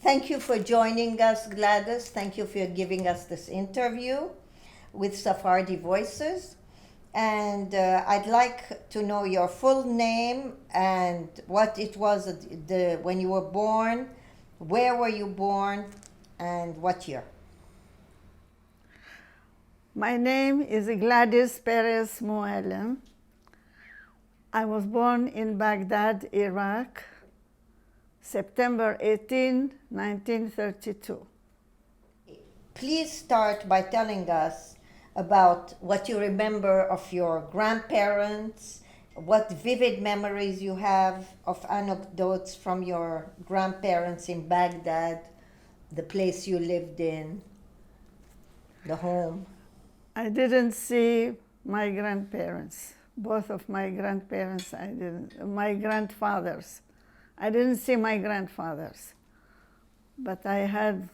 Thank you for joining us, Gladys. Thank you for giving us this interview with Sephardi Voices. And I'd like to know your full name and what it was when you were born, where were you born, and what year? My name is Gladys Peress Mooallem. I was born in Baghdad, Iraq, September 18, 1932. Please start by telling us about what you remember of your grandparents, what vivid memories you have of anecdotes from your grandparents in Baghdad, the place you lived in, the home. I didn't see my grandparents. Both of my grandparents, I didn't. My grandfathers. I didn't see my grandfathers. But I had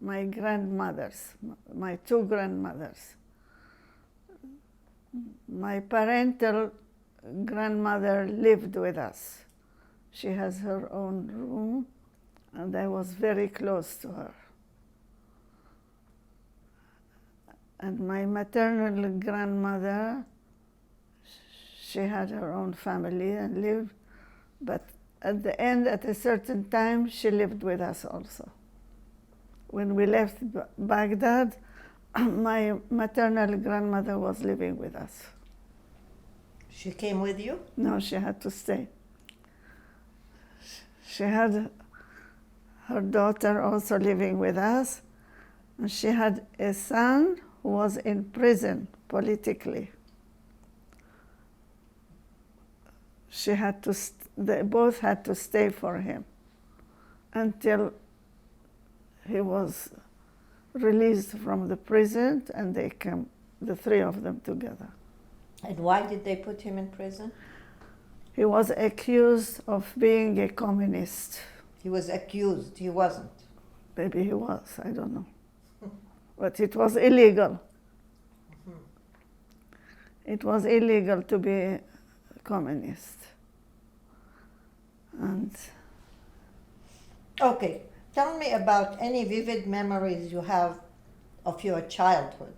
my grandmothers, my two grandmothers. My parental grandmother lived with us. She has her own room, and I was very close to her. And my maternal grandmother, she had her own family and lived, but at the end, at a certain time, she lived with us also. When we left Baghdad, my maternal grandmother was living with us. She came with you? No, she had to stay. She had her daughter also living with us, and she had a son who was in prison politically. They both had to stay for him until he was released from the prison, and they came, the three of them together. And why did they put him in prison? He was accused of being a communist. He was accused, he wasn't. Maybe he was, I don't know. But it was illegal. It was illegal to be a communist. And okay, tell me about any vivid memories you have of your childhood.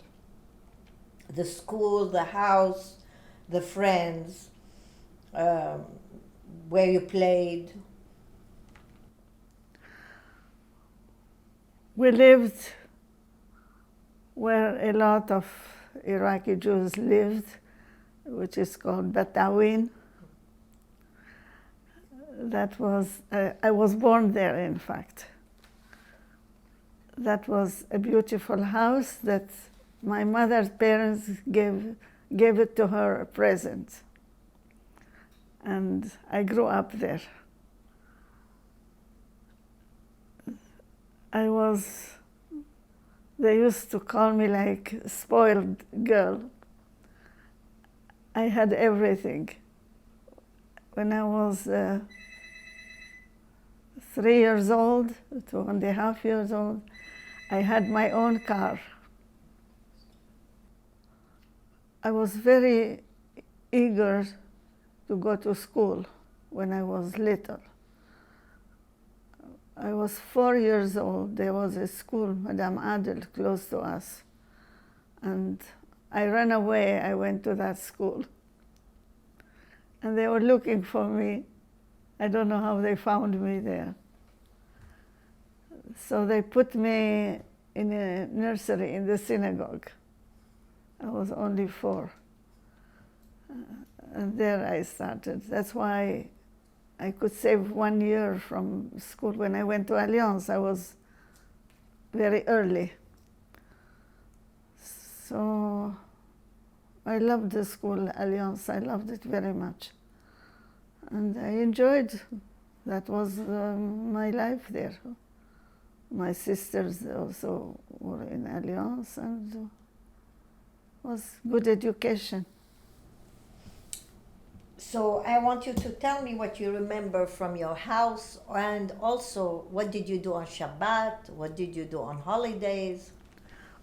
The school, the house, the friends, where you played. we lived where a lot of Iraqi Jews lived, which is called Batawin. That was, I was born there, in fact. That was a beautiful house that my mother's parents gave it to her a present. And I grew up there. They used to call me like spoiled girl. I had everything. When I was 3 years old, 2.5 years old, I had my own car. I was very eager to go to school when I was little. I was 4 years old. There was a school, Madame Adel, close to us. And I ran away. I went to that school. And they were looking for me. I don't know how they found me there. So they put me in a nursery in the synagogue. I was only 4. And there I started. That's why I could save 1 year from school. When I went to Alliance, I was very early. So I loved the school, Alliance. I loved it very much. And I enjoyed. That was my life there. My sisters also were in Alliance, and it was good education. So I want you to tell me what you remember from your house, and also what did you do on Shabbat? What did you do on holidays?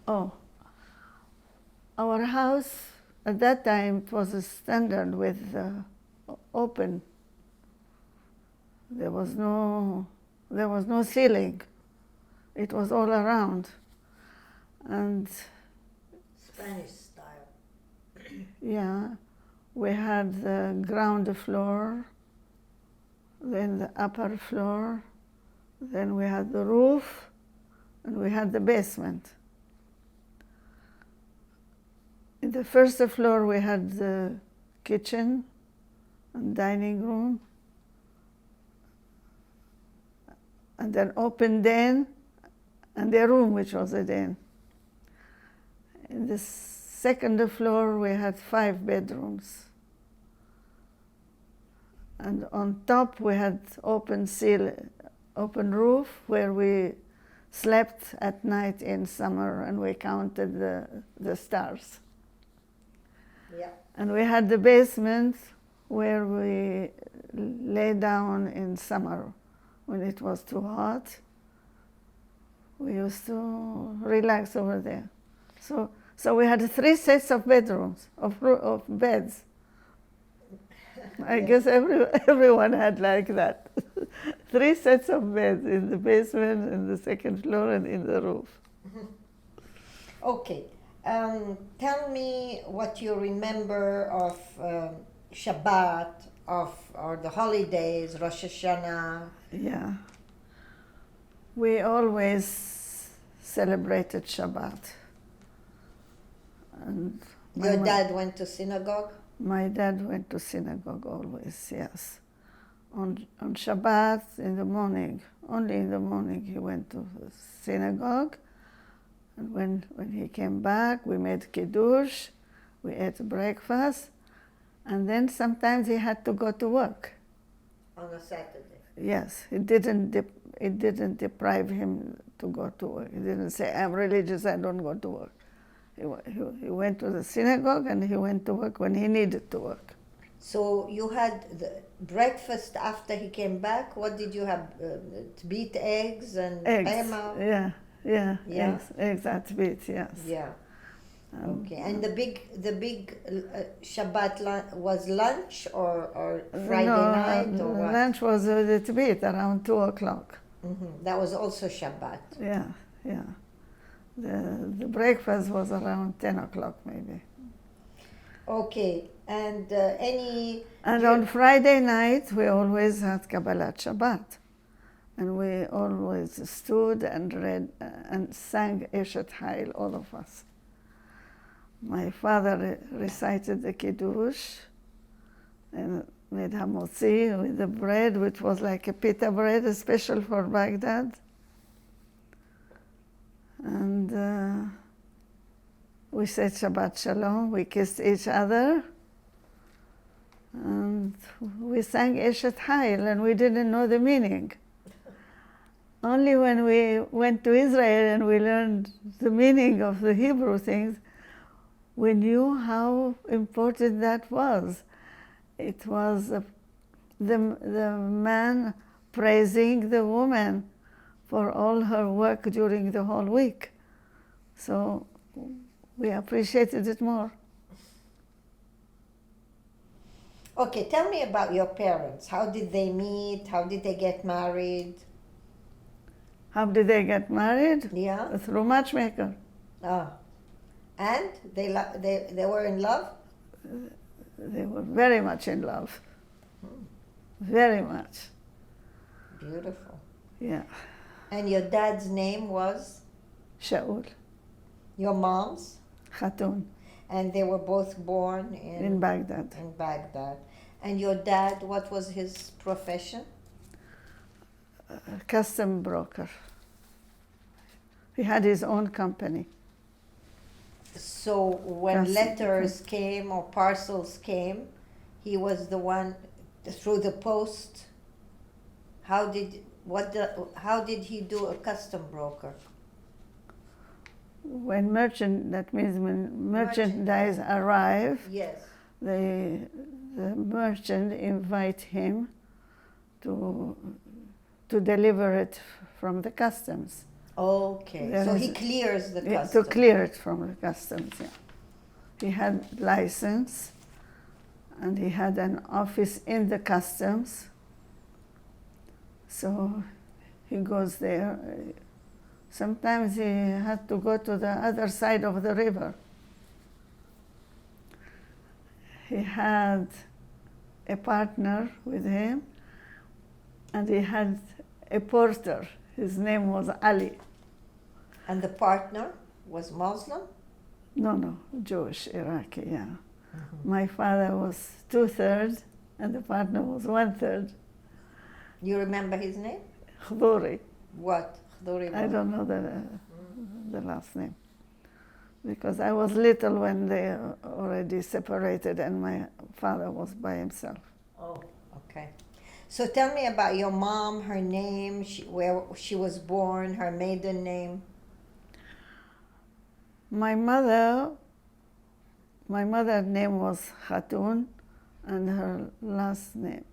Oh, our house at that time, it was a standard with open. There was no ceiling. It was all around. And Spanish style. yeah, we had the ground floor, then the upper floor, then we had the roof, and we had the basement. In the first floor we had the kitchen and dining room, and then open den, and a room which was a den. In the second floor we had 5 bedrooms. And on top we had open roof where we slept at night in summer, and we counted the stars. Yeah. And we had the basement where we lay down in summer when it was too hot. We used to relax over there. So we had 3 sets of bedrooms, of beds. I guess everyone had like that. 3 sets of beds in the basement, in the second floor, and in the roof. Okay. Tell me what you remember of Shabbat, or the holidays, Rosh Hashanah. Yeah. We always celebrated Shabbat. And Your dad went to synagogue? my dad went to synagogue always, yes. On Shabbat in the morning, only in the morning he went to the synagogue. And when he came back, we made kiddush, we ate breakfast, and then sometimes he had to go to work. On a Saturday? Yes, it didn't deprive him to go to work. He didn't say, I'm religious, I don't go to work. He went to the synagogue and he went to work when he needed to work. So you had the breakfast after he came back. What did you have? Beet eggs and Eggs, pema? yeah, Yeah. eggs at beet, yes. Yeah. Okay. And the big Shabbat was lunch or Friday night or what? Lunch was at beet around 2 o'clock. Mm-hmm. That was also Shabbat. Yeah. The breakfast was around 10 o'clock maybe. Okay. And And on Friday night, we always had Kabbalat Shabbat. And we always stood and read and sang Eshet Hayil, all of us. My father recited the Kiddush and made hamotzi with the bread, which was like a pita bread, special for Baghdad. And we said Shabbat Shalom, we kissed each other, and we sang Eshet Hayil, and we didn't know the meaning. Only when we went to Israel and we learned the meaning of the Hebrew things, we knew how important that was. It was the man praising the woman for all her work during the whole week. So we appreciated it more. Okay, tell me about your parents. How did they meet? How did they get married? How did they get married? Yeah. Through matchmaker. Ah. And they were in love? They were very much in love. Very much. Beautiful. Yeah. And your dad's name was? Shaul. Your mom's? Khatun. And they were both born In Baghdad. In Baghdad. And your dad, what was his profession? A custom broker. He had his own company. So when letters came or parcels came, he was the one through the post. How did he do a custom broker? When merchandise arrive, Yes. the merchant invite him to deliver it from the customs. Okay, so he clears the customs. To clear it from the customs, yeah. He had license, and he had an office in the customs. So he goes there Sometimes he had to go to the other side of the river. He had a partner with him, and he had a porter. His name was Ali. And the partner was Muslim? No, Jewish, Iraqi, yeah. My father was 2/3, and the partner was 1/3. You remember his name? Khdouri. What? Khdouri I what? don't know the last name. Because I was little when they already separated and my father was by himself. Oh, okay. So tell me about your mom, her name, where she was born, her maiden name. My mother's name was Khatun, and her last name.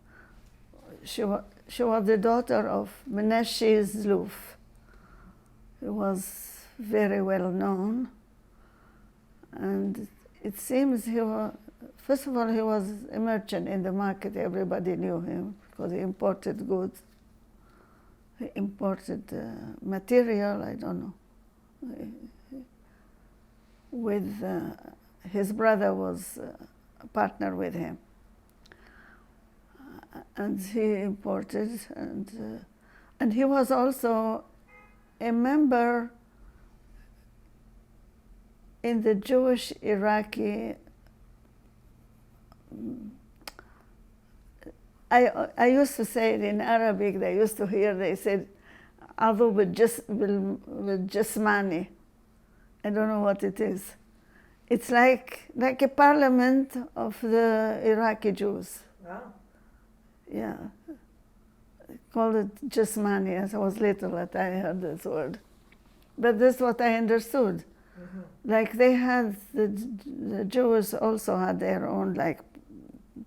She was the daughter of Menashe Zluf. He was very well known, and it seems first of all, he was a merchant in the market. Everybody knew him because he imported goods. He imported material, I don't know. With his brother was a partner with him. And he imported, and he was also a member in the Jewish Iraqi. I used to say it in Arabic. They used to hear. They said, "Adu bil-jismani." I don't know what it is. It's like a parliament of the Iraqi Jews. Wow. Yeah, called it Jismani. As I was little, that I heard this word, but that's what I understood. Mm-hmm. Like they had the Jews also had their own like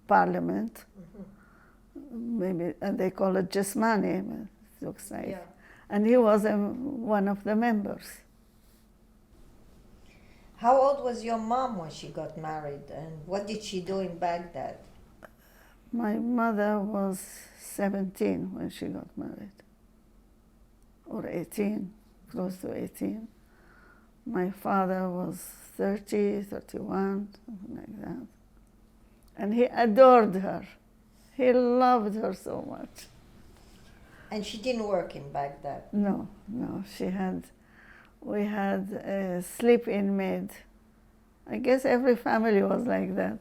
parliament, maybe, and they call it Jismani. It looks like, Yeah. and he was one of the members. How old was your mom when she got married, and what did she do in Baghdad? My mother was 17 when she got married, or 18, close to 18. My father was 30, 31, something like that. And he adored her. He loved her so much. And she didn't work in Baghdad? No, we had a sleep-in maid. I guess every family was like that.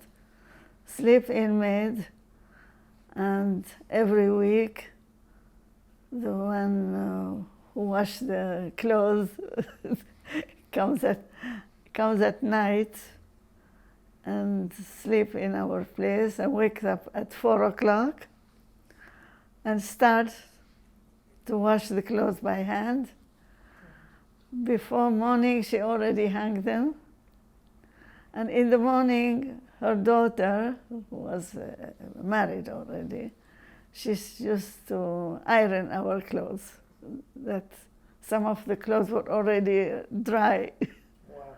Sleep-in maid, and every week, the one who washed the clothes comes at night and sleep in our place and wakes up at 4 o'clock and start to wash the clothes by hand. Before morning, she already hung them. And in the morning, her daughter, who was married already, she used to iron our clothes. That some of the clothes were already dry. Wow.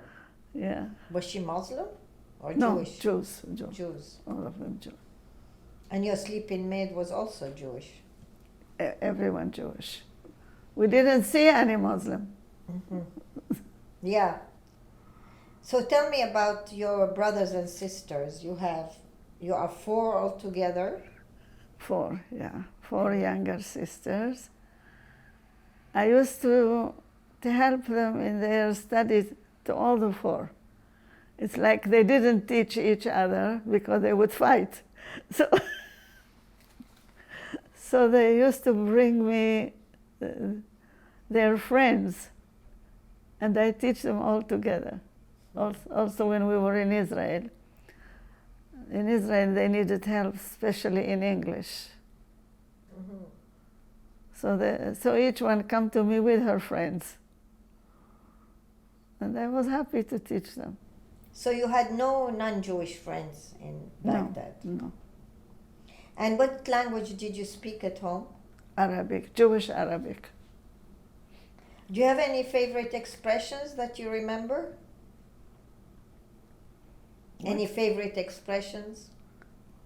Yeah. Was she Muslim or No, Jewish? Jews. All of them Jews. And your sleeping maid was also Jewish? Everyone Jewish. We didn't see any Muslim. Mm-hmm. Yeah. So tell me about your brothers and sisters. You are 4 altogether? 4, yeah. 4 younger sisters. I used to help them in their studies, to all the 4. It's like they didn't teach each other because they would fight. So they used to bring me their friends, and I teach them all together. Also when we were in Israel. In Israel, they needed help, especially in English. Mm-hmm. So each one come to me with her friends. And I was happy to teach them. So you had no non-Jewish friends in Baghdad? No. And what language did you speak at home? Arabic, Jewish Arabic. Do you have any favorite expressions that you remember? What? Any favorite expressions?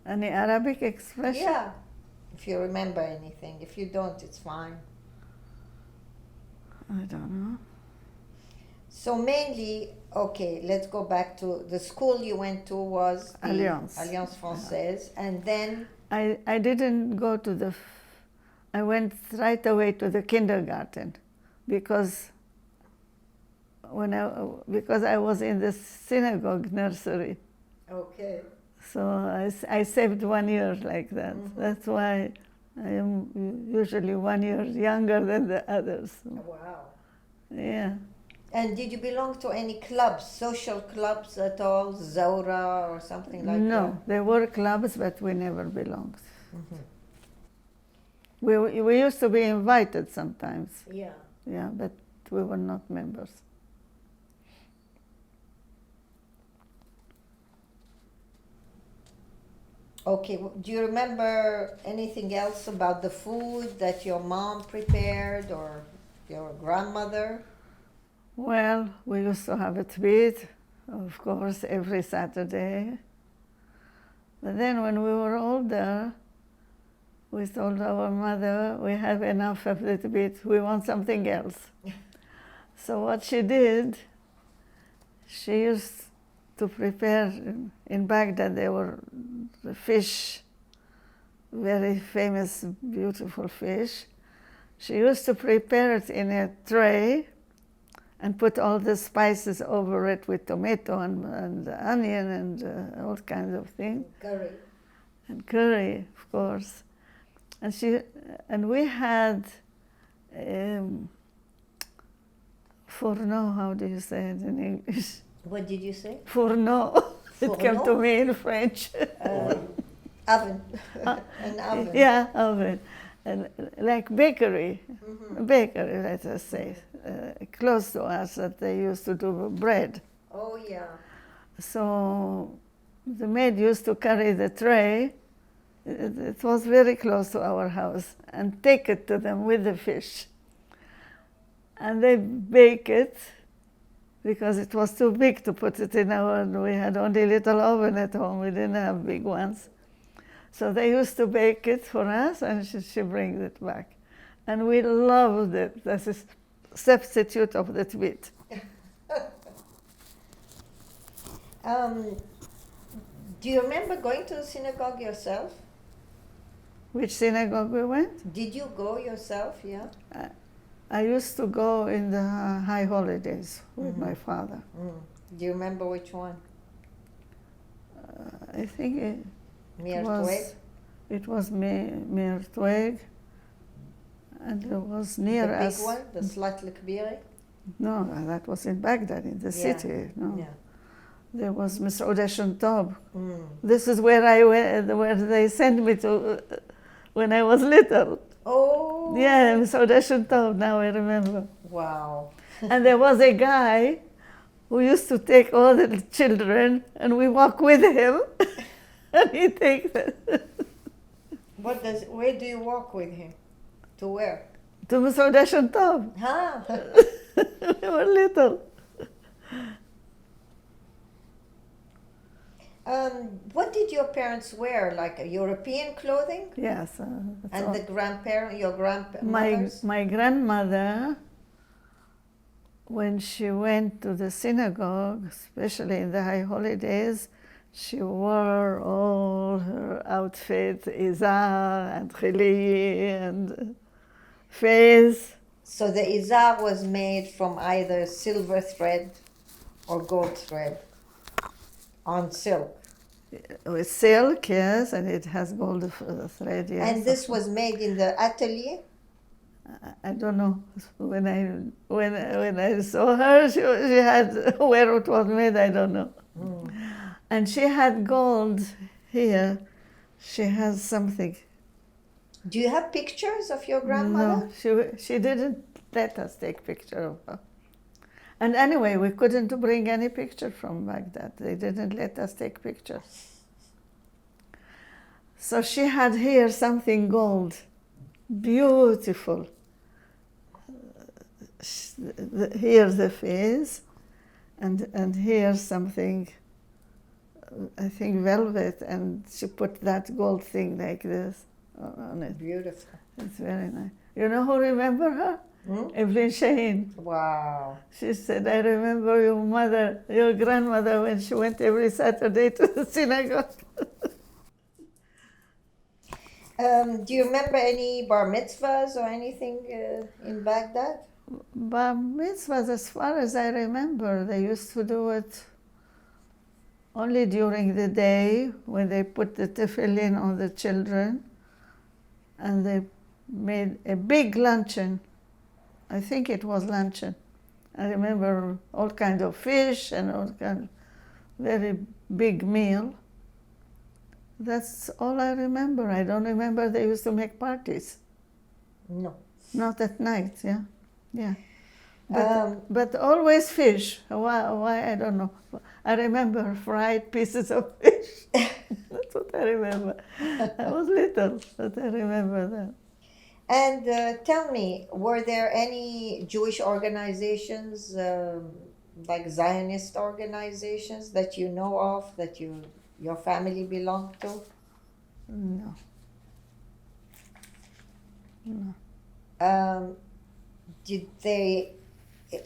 Any Arabic expression? Yeah, if you remember anything. If you don't, it's fine. I don't know. So mainly, okay, let's go back to the school you went to was the Alliance. Française, and then I didn't go to I went right away to the kindergarten because because I was in the synagogue nursery. okay. So I saved 1 year like that. Mm-hmm. That's why I am usually 1 year younger than the others. Wow. Yeah. And did you belong to any clubs, social clubs at all, Zora or something like that? No, there were clubs, but we never belonged. Mm-hmm. We used to be invited sometimes. Yeah. Yeah, but we were not members. Okay, do you remember anything else about the food that your mom prepared or your grandmother? Well, we used to have a tweet, of course, every Saturday. But then when we were older, we told our mother, we have enough of the tweet, we want something else. So what she did, she used to prepare, in Baghdad there were the fish, very famous, beautiful fish. She used to prepare it in a tray and put all the spices over it with tomato and onion and all kinds of things. Curry. And curry, of course. And we had fourneau, how do you say it in English? What did you say? Fourneau. It came to Fourneau? me in French. Oven. An oven. Yeah, oven. And like bakery, Mm-hmm. bakery, let us say, close to us that they used to do bread. Oh, yeah. So the maid used to carry the tray. It was very close to our house and take it to them with the fish. And they bake it because it was too big to put it in we had only little oven at home, we didn't have big ones. So they used to bake it for us and she brings it back. And we loved it. That's a substitute of the tweet. Do you remember going to the synagogue yourself? Which synagogue we went? Did you go yourself? Yeah. I used to go in the high holidays with my father. Do you remember which one? I think Mir Tweg? it was Mir Tweg, and it was near The us. big one, the Slat Lekbiri? No, that was in Baghdad, in the city. No, there was Mis'udah Shantob. This is where I went, where they sent me to when I was little. Oh. Yeah, Mis'udah Shantob. Now I remember. Wow. And there was a guy who used to take all the children, and we walk with him, and he takes it. Where do you walk with him? To where? To Mis'udah Shantob. Huh? We were little. What did your parents wear? Like European clothing? Yes. And your grandmothers? My grandmother, when she went to the synagogue, especially in the high holidays, she wore all her outfit, izar and chili and fez. So the izar was made from either silver thread or gold thread on silk. With silk, yes, and it has gold thread, yes. And this was made in the atelier? I don't know. When I saw her, she had where it was made. I don't know. And she had gold here. She has something. Do you have pictures of your grandmother? No, she didn't let us take picture of her. And anyway, we couldn't bring any picture from Baghdad. They didn't let us take pictures. So she had here something gold, beautiful. Here the face, and here something, I think velvet, and she put that gold thing like this on it. Beautiful. It's very nice. You know who remember her? Evelyn Shaheen. Wow. She said, I remember your grandmother, when she went every Saturday to the synagogue. Do you remember any bar mitzvahs or anything in Baghdad? Bar mitzvahs, as far as I remember, they used to do it only during the day when they put the tefillin on the children, and they made a big luncheon. I think it was luncheon. I remember all kinds of fish and all kind of very big meal. That's all I remember. I don't remember they used to make parties. No. Not at night, yeah. But always fish. Why, I don't know. I remember fried pieces of fish. That's what I remember. I was little, but I remember that. And tell me, were there any Jewish organizations, like Zionist organizations, that you know of, that your family belonged to? No.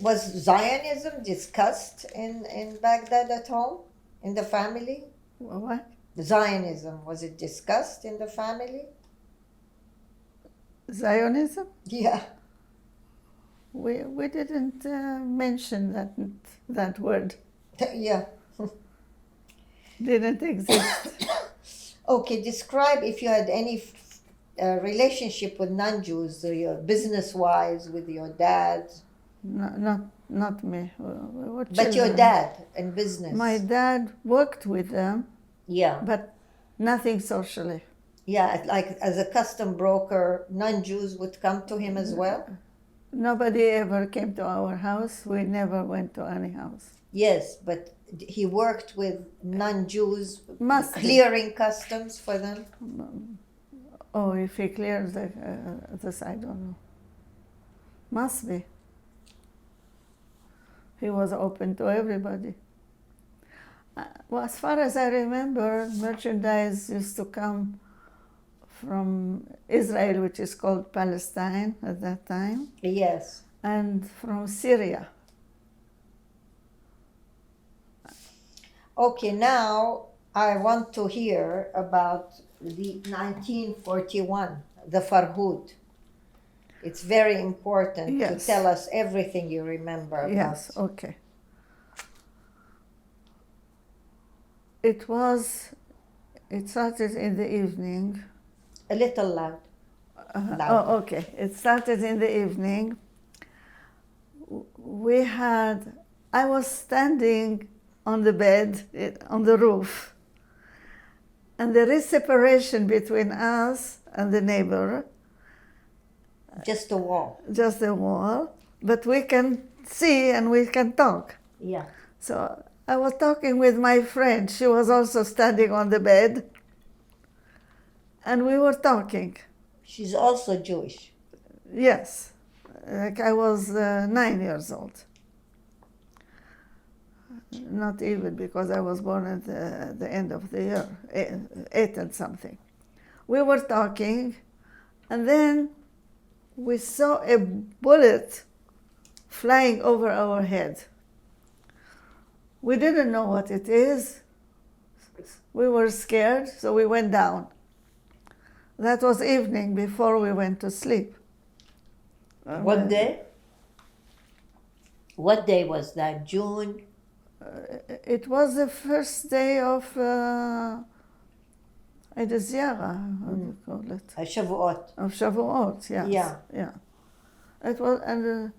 Was Zionism discussed in Baghdad at home, in the family? What? Zionism, was it discussed in the family? Zionism? Yeah. We didn't mention that word. Yeah. Didn't exist. Okay, describe if you had any relationship with non-Jews, your business-wise, with your dad. Not me. But your dad in business. My dad worked with them. Yeah. But nothing socially. Yeah, like as a custom broker, non-Jews would come to him as well? Nobody ever came to our house. We never went to any house. Yes, but he worked with non-Jews, Must be. clearing customs for them? Oh, if he clears this, I don't know. Must be. He was open to everybody. Well, as far as I remember, merchandise used to come from Israel, which is called Palestine at that time. Yes. And from Syria. Okay, now I want to hear about the 1941, the Farhud. It's very important to tell us everything you remember about. Yes, okay. It started in the evening. A little loud. Oh, okay. It started in the evening. I was standing on the bed, on the roof, and there is separation between us and the neighbor. Just a wall. Just a wall, but we can see and we can talk. Yeah. So I was talking with my friend. She was also standing on the bed, and we were talking. She's also Jewish. Yes. Like I was 9 years old. Not even, because I was born at the end of the year, 8 and something. We were talking, and then we saw a bullet flying over our head. We didn't know what it is. We were scared, so we went down. That was evening before we went to sleep. What day? What day was that? June? It was the first day of Eid al-Ziyara, how do you call it? Shavuot. Of Shavuot, yes. Yeah. It was, and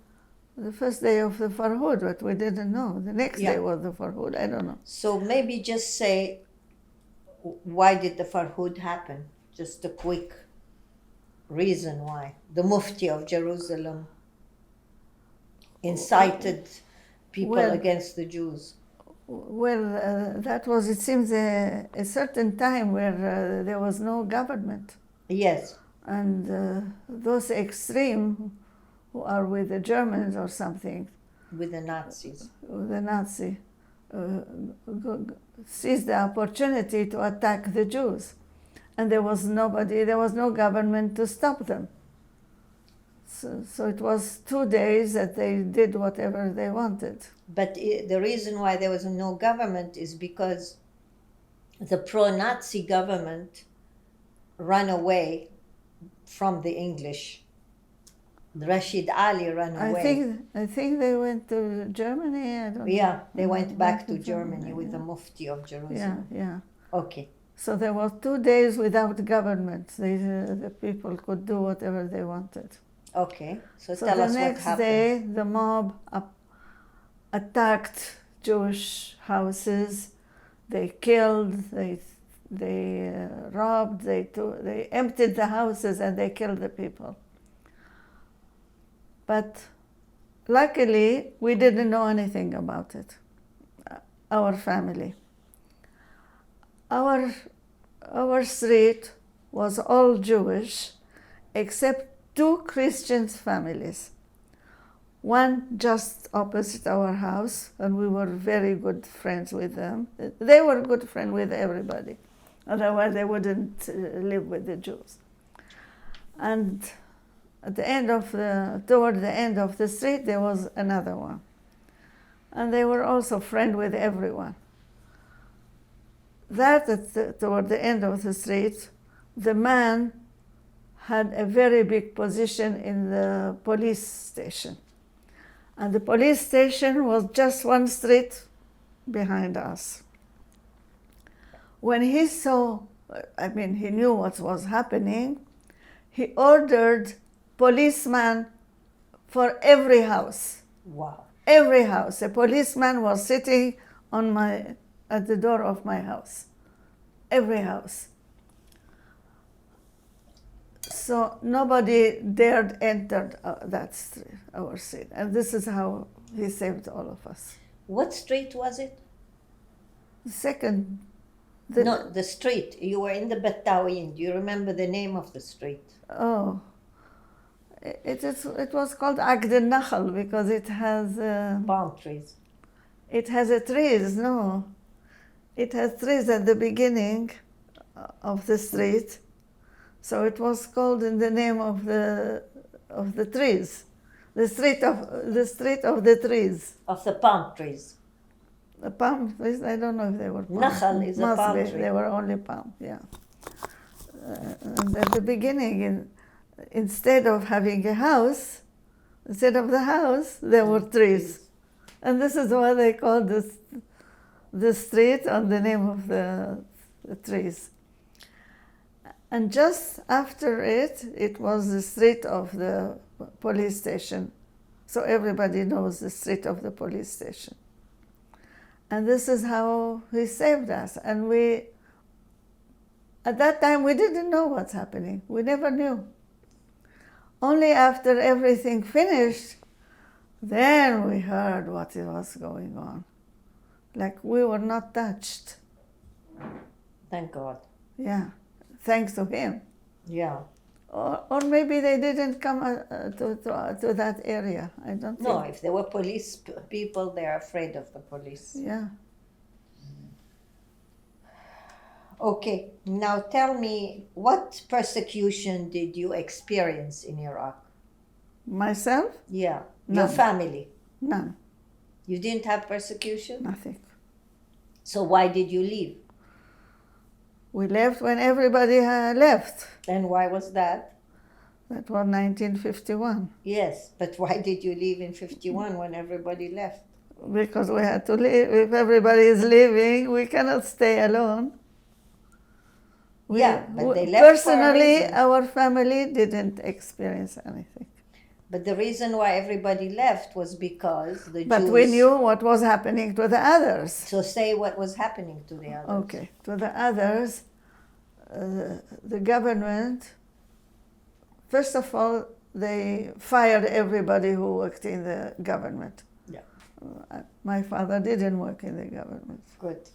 the first day of the Farhud, but we didn't know. The next day was the Farhud, I don't know. So maybe just say, why did the Farhud happen? Just a quick reason why. The Mufti of Jerusalem incited people against the Jews. Well, that was, it seems, a certain time where there was no government. Yes. And those extreme who are with the Germans or something. With the Nazis. With the Nazi. Seized the opportunity to attack the Jews. And there was no government to stop them. So it was 2 days that they did whatever they wanted. But the reason why there was no government is because the pro-Nazi government ran away from the English. Rashid Ali ran away. I think they went to Germany. I don't know. Yeah, they went back to Germany with the Mufti of Jerusalem. Yeah. Okay. So there were 2 days without government. The people could do whatever they wanted. Okay. So So tell the us what next happened. day, the mob attacked Jewish houses. They killed. They robbed. They emptied the houses and they killed the people. But luckily, we didn't know anything about it. Our family. Our street was all Jewish, except 2 Christian families. One just opposite our house, and we were very good friends with them. They were good friends with everybody. Otherwise, they wouldn't live with the Jews. And toward the end of the street, there was another one. And they were also friends with everyone. Toward the end of the street, the man had a very big position in the police station. And the police station was just 1 street behind us. When he saw, he knew what was happening, he ordered policemen for every house. Wow. Every house. A policeman was sitting at the door of my house. Every house. So nobody dared enter our street. And this is how he saved all of us. What street was it? The second. The street. You were in the Battawin. Do you remember the name of the street? Oh. It was called Aqd al-Nakhl because it has... palm trees. It has trees, no. It has trees at the beginning of the street. So it was called in the name of the trees. The street of the trees. Of the palm trees. The palm trees, I don't know if they were palm. Nakhal is a palm tree. They were only palm, yeah. And at the beginning, instead of having a house, instead of the house, there were trees. And this is why they called the street on the name of the trees. And just after it was the street of the police station. So everybody knows the street of the police station. And this is how he saved us. And at that time, we didn't know what's happening. We never knew. Only after everything finished, then we heard what was going on. Like we were not touched. Thank God. Yeah, thanks to him. Yeah. Or maybe they didn't come to that area. I don't think. No, if there were police people, they're afraid of the police. Yeah. Okay, now tell me, what persecution did you experience in Iraq? Myself? Yeah. None. Your family? None. You didn't have persecution? Nothing. So why did you leave? We left when everybody left. And why was that? That was 1951. Yes, but why did you leave in 51 when everybody left? Because we had to leave. If everybody is leaving, we cannot stay alone. Yeah, but they left personally, for a reason. our family didn't experience anything. But the reason why everybody left was because the Jews... But we knew what was happening to the others. So say what was happening to the others. Okay, to the others, the government, first of all, they fired everybody who worked in the government. Yeah. My father didn't work in the government. Good.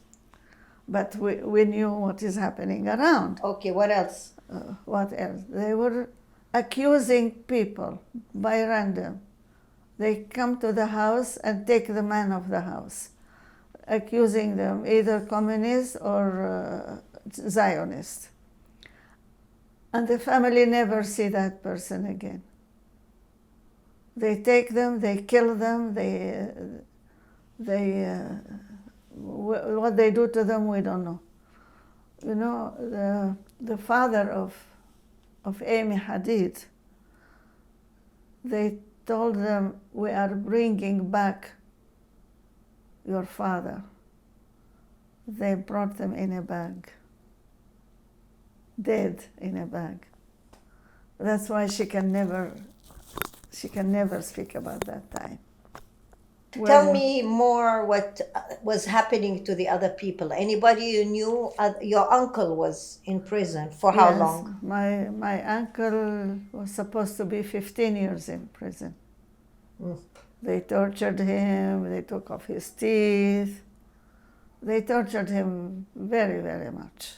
But we knew what is happening around. Okay, what else? What else? They were accusing people by random. They come to the house and take the man of the house, accusing them either communist or Zionist. And the family never see that person again. They take them, they kill them, what they do to them, we don't know. You know, the father of Amy Hadid, they told them, we are bringing back your father. They brought them in a bag, dead in a bag. That's why she can never speak about that time. Tell me more what was happening to the other people. Anybody you knew? Your uncle was in prison for how long? My uncle was supposed to be 15 years in prison. They tortured him, they took off his teeth. They tortured him very, very much.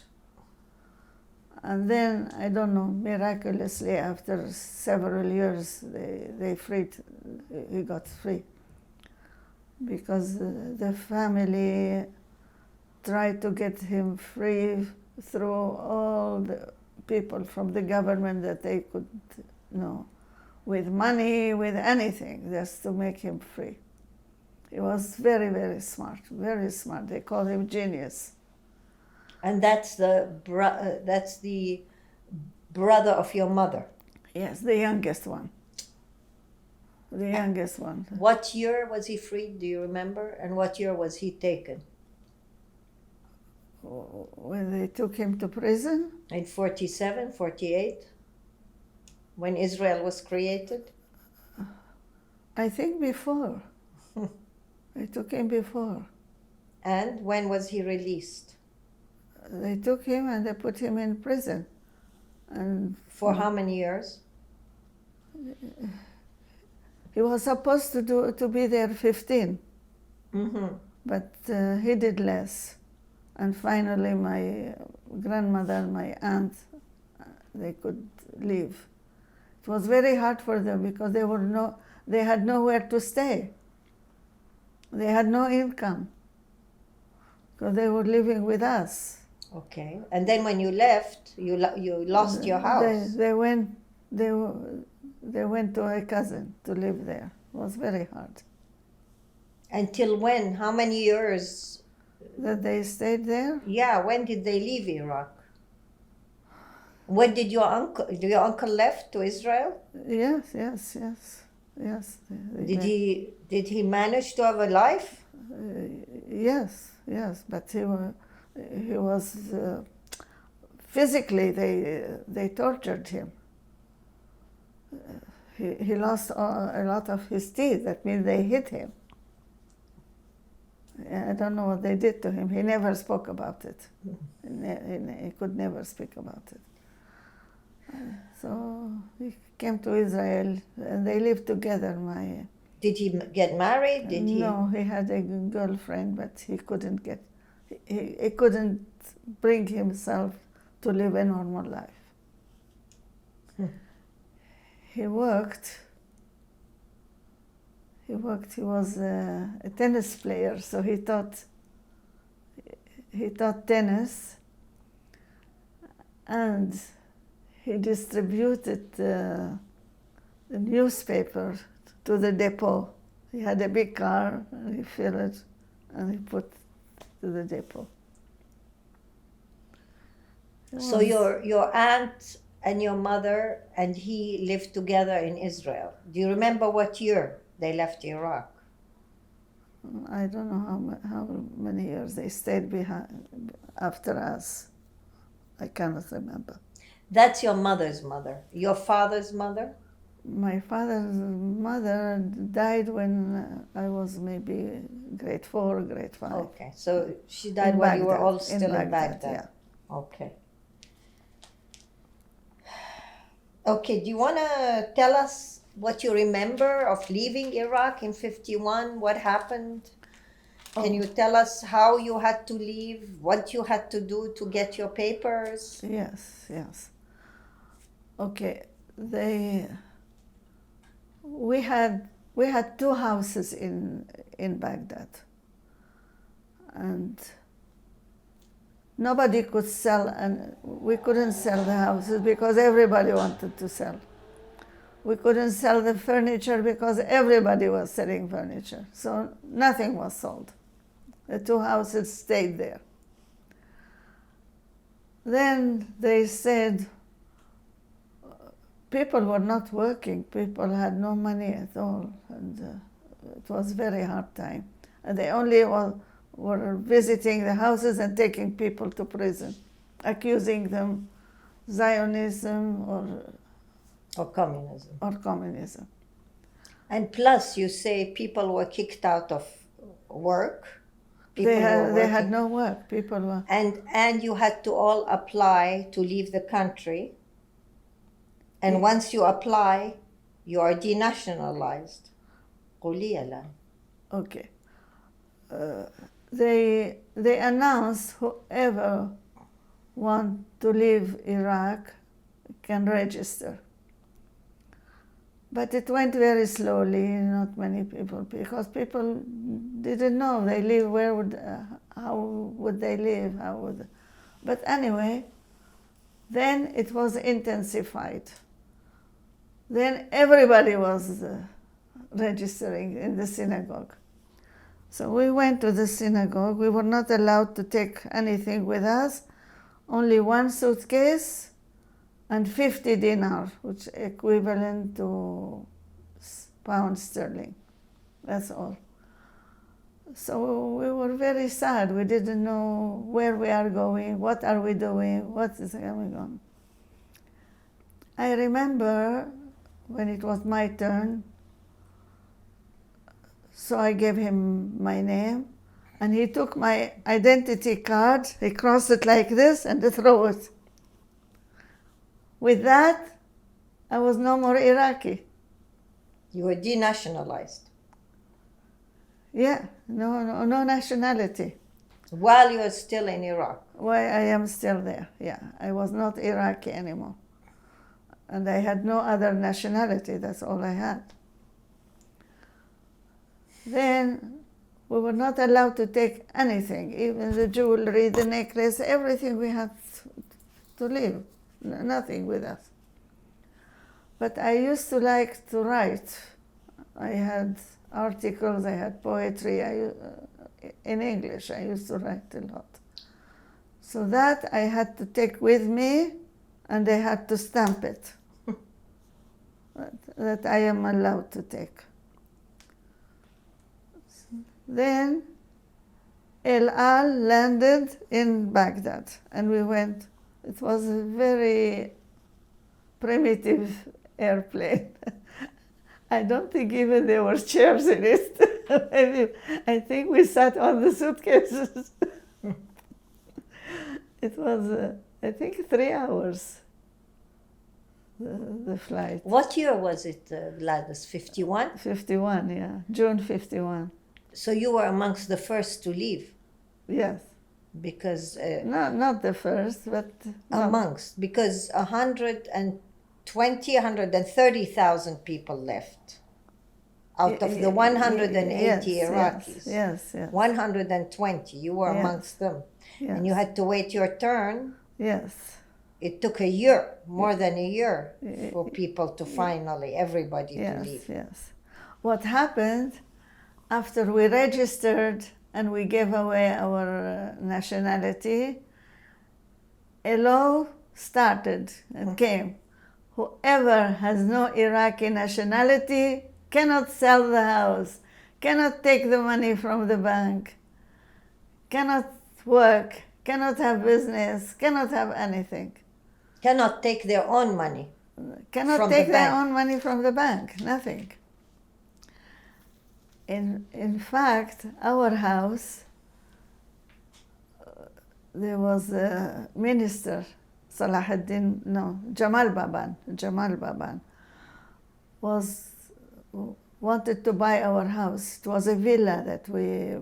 And then, I don't know, miraculously, after several years, he got free. Because the family tried to get him free through all the people from the government that they could know, with money, with anything, just to make him free. He was very, very smart, very smart. They called him genius. And that's the brother of your mother? Yes, the youngest one. The youngest one. What year was he freed, do you remember? And what year was he taken? When they took him to prison? In 47, 48? When Israel was created? I think before. They took him before. And when was he released? They took him and they put him in prison. And for how many years? He was supposed to be there 15, but he did less. And finally, my grandmother and my aunt, they could leave. It was very hard for them because they had nowhere to stay. They had no income because they were living with us. Okay, and then when you left, you lost your house. They went to a cousin to live there. It was very hard. Until when? How many years? That they stayed there? Yeah, when did they leave Iraq? When did your uncle left to Israel? Yes. Did he manage to have a life? Yes, but he was physically, they tortured him. He lost a lot of his teeth. That means they hit him. I don't know what they did to him. He never spoke about it. He could never speak about it. So he came to Israel, and they lived together. Did he get married? No, he had a girlfriend, but he couldn't he couldn't bring himself to live a normal life. He worked. He was a tennis player, so he taught tennis, and he distributed the newspaper to the depot. He had a big car, and he filled it, and he put to the depot. So your aunt and your mother and he lived together in Israel. Do you remember what year they left Iraq? I don't know how many years they stayed behind after us. I cannot remember. That's your mother's mother. Your father's mother? My father's mother died when I was maybe grade 4, grade 5. Okay, so she died while you were all still in Baghdad. Yeah. Okay. Okay, do you want to tell us what you remember of leaving Iraq in 51? What happened? Can you tell us how you had to leave, what you had to do to get your papers? Yes. Okay, we had 2 houses in Baghdad, and nobody could sell, and we couldn't sell the houses because everybody wanted to sell. We couldn't sell the furniture because everybody was selling furniture. So nothing was sold. The two houses stayed there. Then they said people were not working. People had no money at all. And it was a very hard time. And they only were visiting the houses and taking people to prison, accusing them Zionism Or communism. or communism. And plus, you say people were kicked out of work. People They were had working. no work. People were. And you had to all apply to leave the country. And once you apply, you are denationalized. قولي الآن. Okay. They announced whoever want to leave Iraq can register. But it went very slowly, not many people, because people didn't know they live, how would they live, but anyway, then it was intensified. Then everybody was registering in the synagogue. So we went to the synagogue. We were not allowed to take anything with us, only one suitcase and 50 dinar, which equivalent to pound sterling. That's all. So we were very sad. We didn't know where we are going, what are we doing, what is going on. I remember when it was my turn, so I gave him my name, and he took my identity card, he crossed it like this and threw it. With that, I was no more Iraqi. You were denationalized. Yeah, no nationality. While you were still in Iraq. Why I am still there, yeah. I was not Iraqi anymore. And I had no other nationality, that's all I had. Then we were not allowed to take anything, even the jewelry, the necklace, everything we had to leave. Nothing with us. But I used to like to write. I had articles, I had poetry. In English, I used to write a lot. So that I had to take with me, and they had to stamp it, that I am allowed to take. Then El Al landed in Baghdad, and we went. It was a very primitive airplane. I don't think even there were chairs in it. I think we sat on the suitcases. It was, I think, 3 hours, the flight. What year was it, Gladys? 51? 51, yeah. June 51. So you were amongst the first to leave? Yes. Because... not the first, but... Amongst, because 130,000 people left out of the 180 Iraqis. Yes. 120, you were amongst them. Yes. And you had to wait your turn. Yes. It took a year, more than a year, for people to finally, everybody to leave. Yes. What happened after we registered and we gave away our nationality, a law started and came. Whoever has no Iraqi nationality cannot sell the house, cannot take the money from the bank, cannot work, cannot have business, cannot have anything. Cannot take their own money. Cannot take their own money from the bank, nothing. In fact, our house, there was a minister, Jamal Baban, wanted to buy our house. It was a villa that we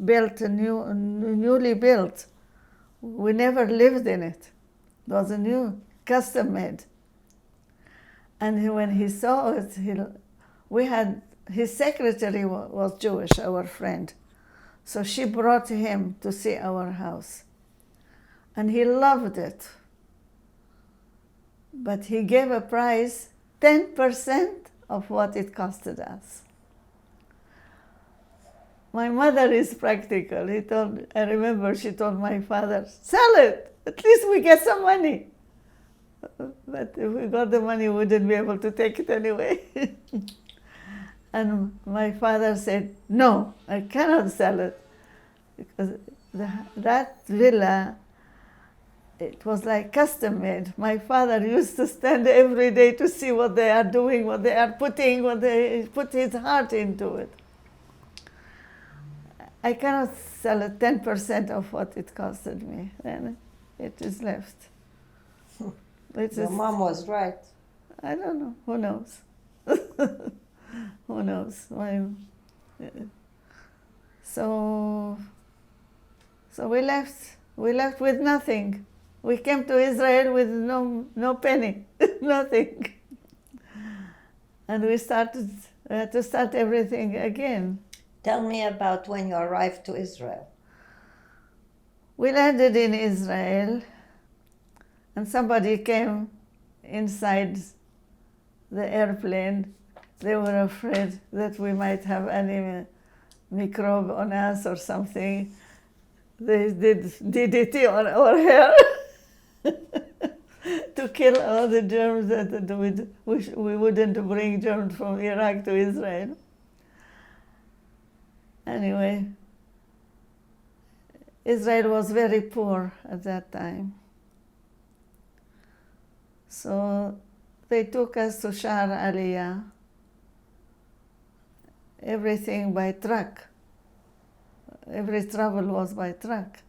built, newly built. We never lived in it. It was a new, custom made. And when he saw it, his secretary was Jewish, our friend. So she brought him to see our house. And he loved it. But he gave a price 10% of what it costed us. My mother is practical. I remember she told my father, sell it, at least we get some money. But if we got the money, we wouldn't be able to take it anyway. And my father said, no, I cannot sell it. Because that villa, it was like custom made. My father used to stand every day to see what they are doing, what they are putting, what they put his heart into it. I cannot sell it 10% of what it costed me, and it is left. Your mom was right. I don't know. Who knows? Who knows? So we left. We left with nothing. We came to Israel with no penny, nothing. And we had to start everything again. Tell me about when you arrived to Israel. We landed in Israel, and somebody came inside the airplane. They were afraid that we might have any microbe on us or something. They did DDT on our hair to kill all the germs that we wouldn't bring germs from Iraq to Israel. Anyway, Israel was very poor at that time. So they took us to Shar Aliyah, everything by truck. Every travel was by truck.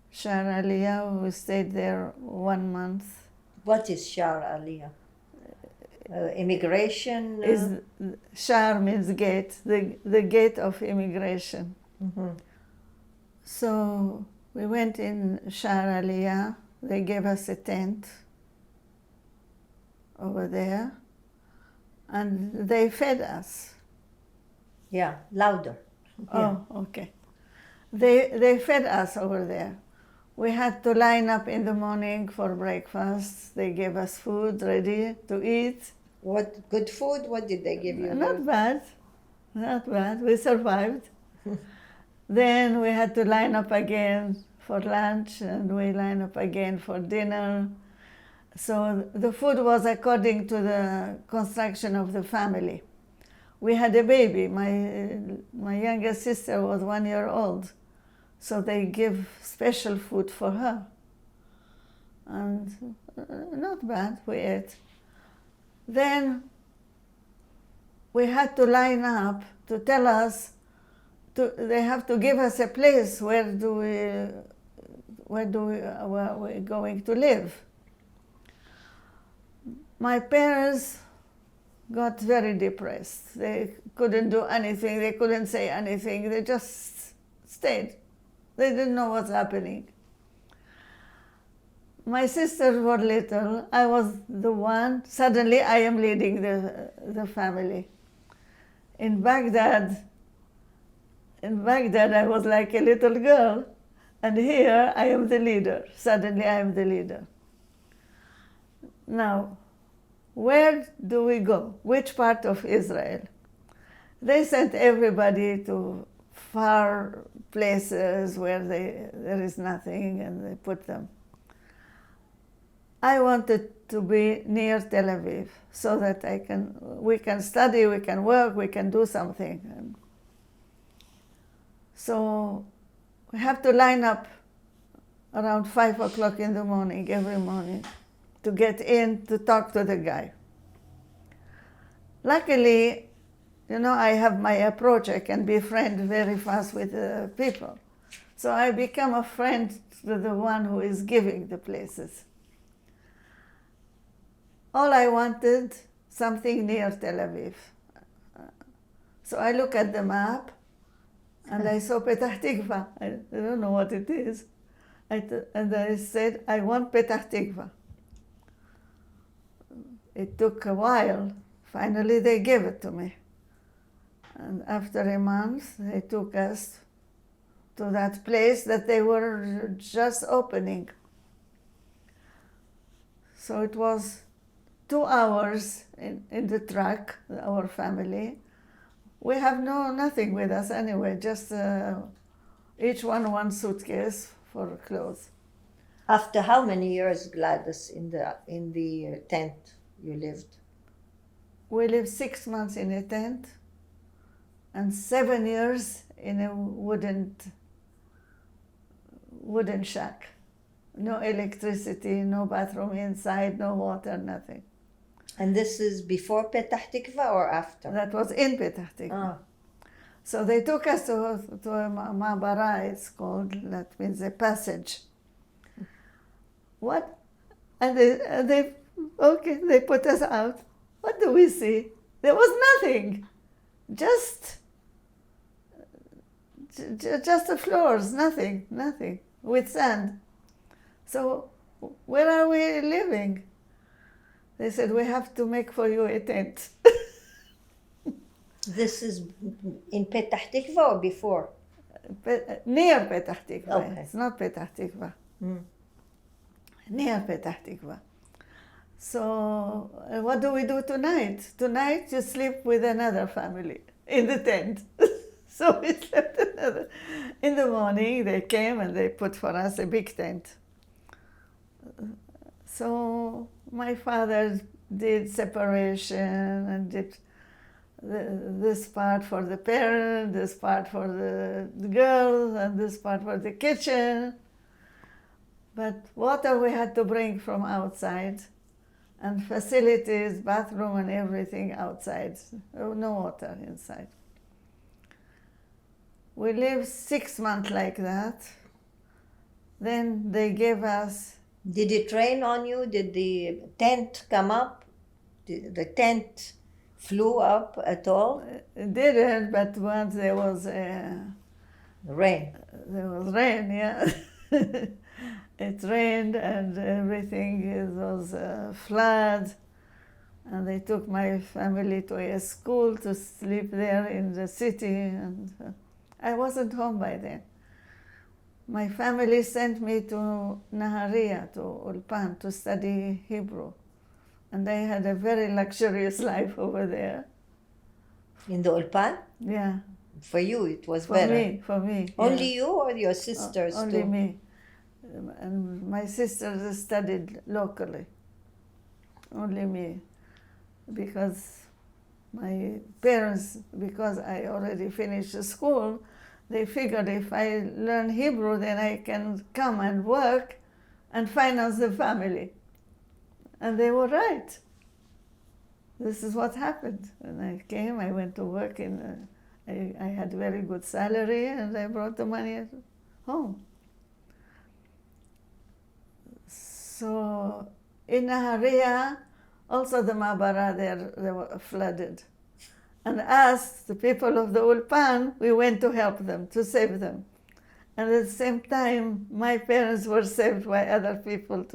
Shar Aliyah, we stayed there 1 month. What is Shar Aliyah? Immigration? Shar means gate, the gate of immigration. Mm-hmm. So we went in Shar Aliyah. They gave us a tent over there, and they fed us. Yeah, louder. Yeah. Oh, okay. They fed us over there. We had to line up in the morning for breakfast. They gave us food ready to eat. What good food? What did they give you? Not bad. Not bad. We survived. Then we had to line up again for lunch, and we line up again for dinner. So the food was according to the construction of the family. We had a baby. My youngest sister was 1 year old. So they give special food for her. And not bad, we ate. Then we had to line up to tell us, they have to give us a place where we're going to live. My parents got very depressed. They couldn't do anything, they couldn't say anything, they just stayed. They didn't know what's happening. My sisters were little, I was the one, suddenly I am leading the family. In Baghdad I was like a little girl, and here I am the leader. Suddenly I am the leader. Now, where do we go? Which part of Israel? They sent everybody to far places where there is nothing, and they put them. I wanted to be near Tel Aviv so that we can study, we can work, we can do something. And so we have to line up around 5 o'clock in the morning, every morning, to get in to talk to the guy. Luckily, I have my approach. I can be friend very fast with people. So I become a friend to the one who is giving the places. All I wanted, something near Tel Aviv. So I look at the map, and I saw Petah Tikva. I don't know what it is. And I said, I want Petah Tikva. It took a while. Finally, they gave it to me. And after a month, they took us to that place that they were just opening. So it was 2 hours in the truck, our family. We have nothing with us anyway, just each one suitcase for clothes. After how many years, Gladys, in the tent you lived? We lived 6 months in a tent and 7 years in a wooden shack. No electricity, no bathroom inside, no water, nothing. And this is before Petah Tikva or after? That was in Petah Tikva. So they took us to a ma'bara, it's called, that means a passage. What? And they put us out. What do we see? There was nothing. Just the floors, nothing, with sand. So where are we living? They said, we have to make for you a tent. This is in Petah Tikva or before? Near Petah Tikva. Okay. It's not Petah Tikva. Near Petah Tikva. So what do we do tonight? Tonight you sleep with another family in the tent. So we slept another. In the morning they came and they put for us a big tent. So my father did separation and did this part for the parent, this part for the girl, and this part for the kitchen. But water we had to bring from outside, and facilities, bathroom and everything outside. No water inside. We lived 6 months like that. Then they gave us... Did it rain on you? Did the tent come up? Did the tent flew up at all? It didn't, but once there was rain. There was rain, yeah. It rained and everything, it was a flood. And they took my family to a school to sleep there in the city. And I wasn't home by then. My family sent me to Naharia, to Ulpan, to study Hebrew. And I had a very luxurious life over there. In the Ulpan? Yeah. For you, it was better. For me. Only yeah. you or your sisters too? Only me. And my sisters studied locally. Only me. Because my parents, because I already finished the school, they figured if I learn Hebrew, then I can come and work and finance the family. And they were right. This is what happened. When I came, I went to work I had very good salary and I brought the money at home. So in Naharia, also the Ma'bara there, they were flooded. And us, the people of the Ulpan, we went to help them, to save them. And at the same time, my parents were saved by other people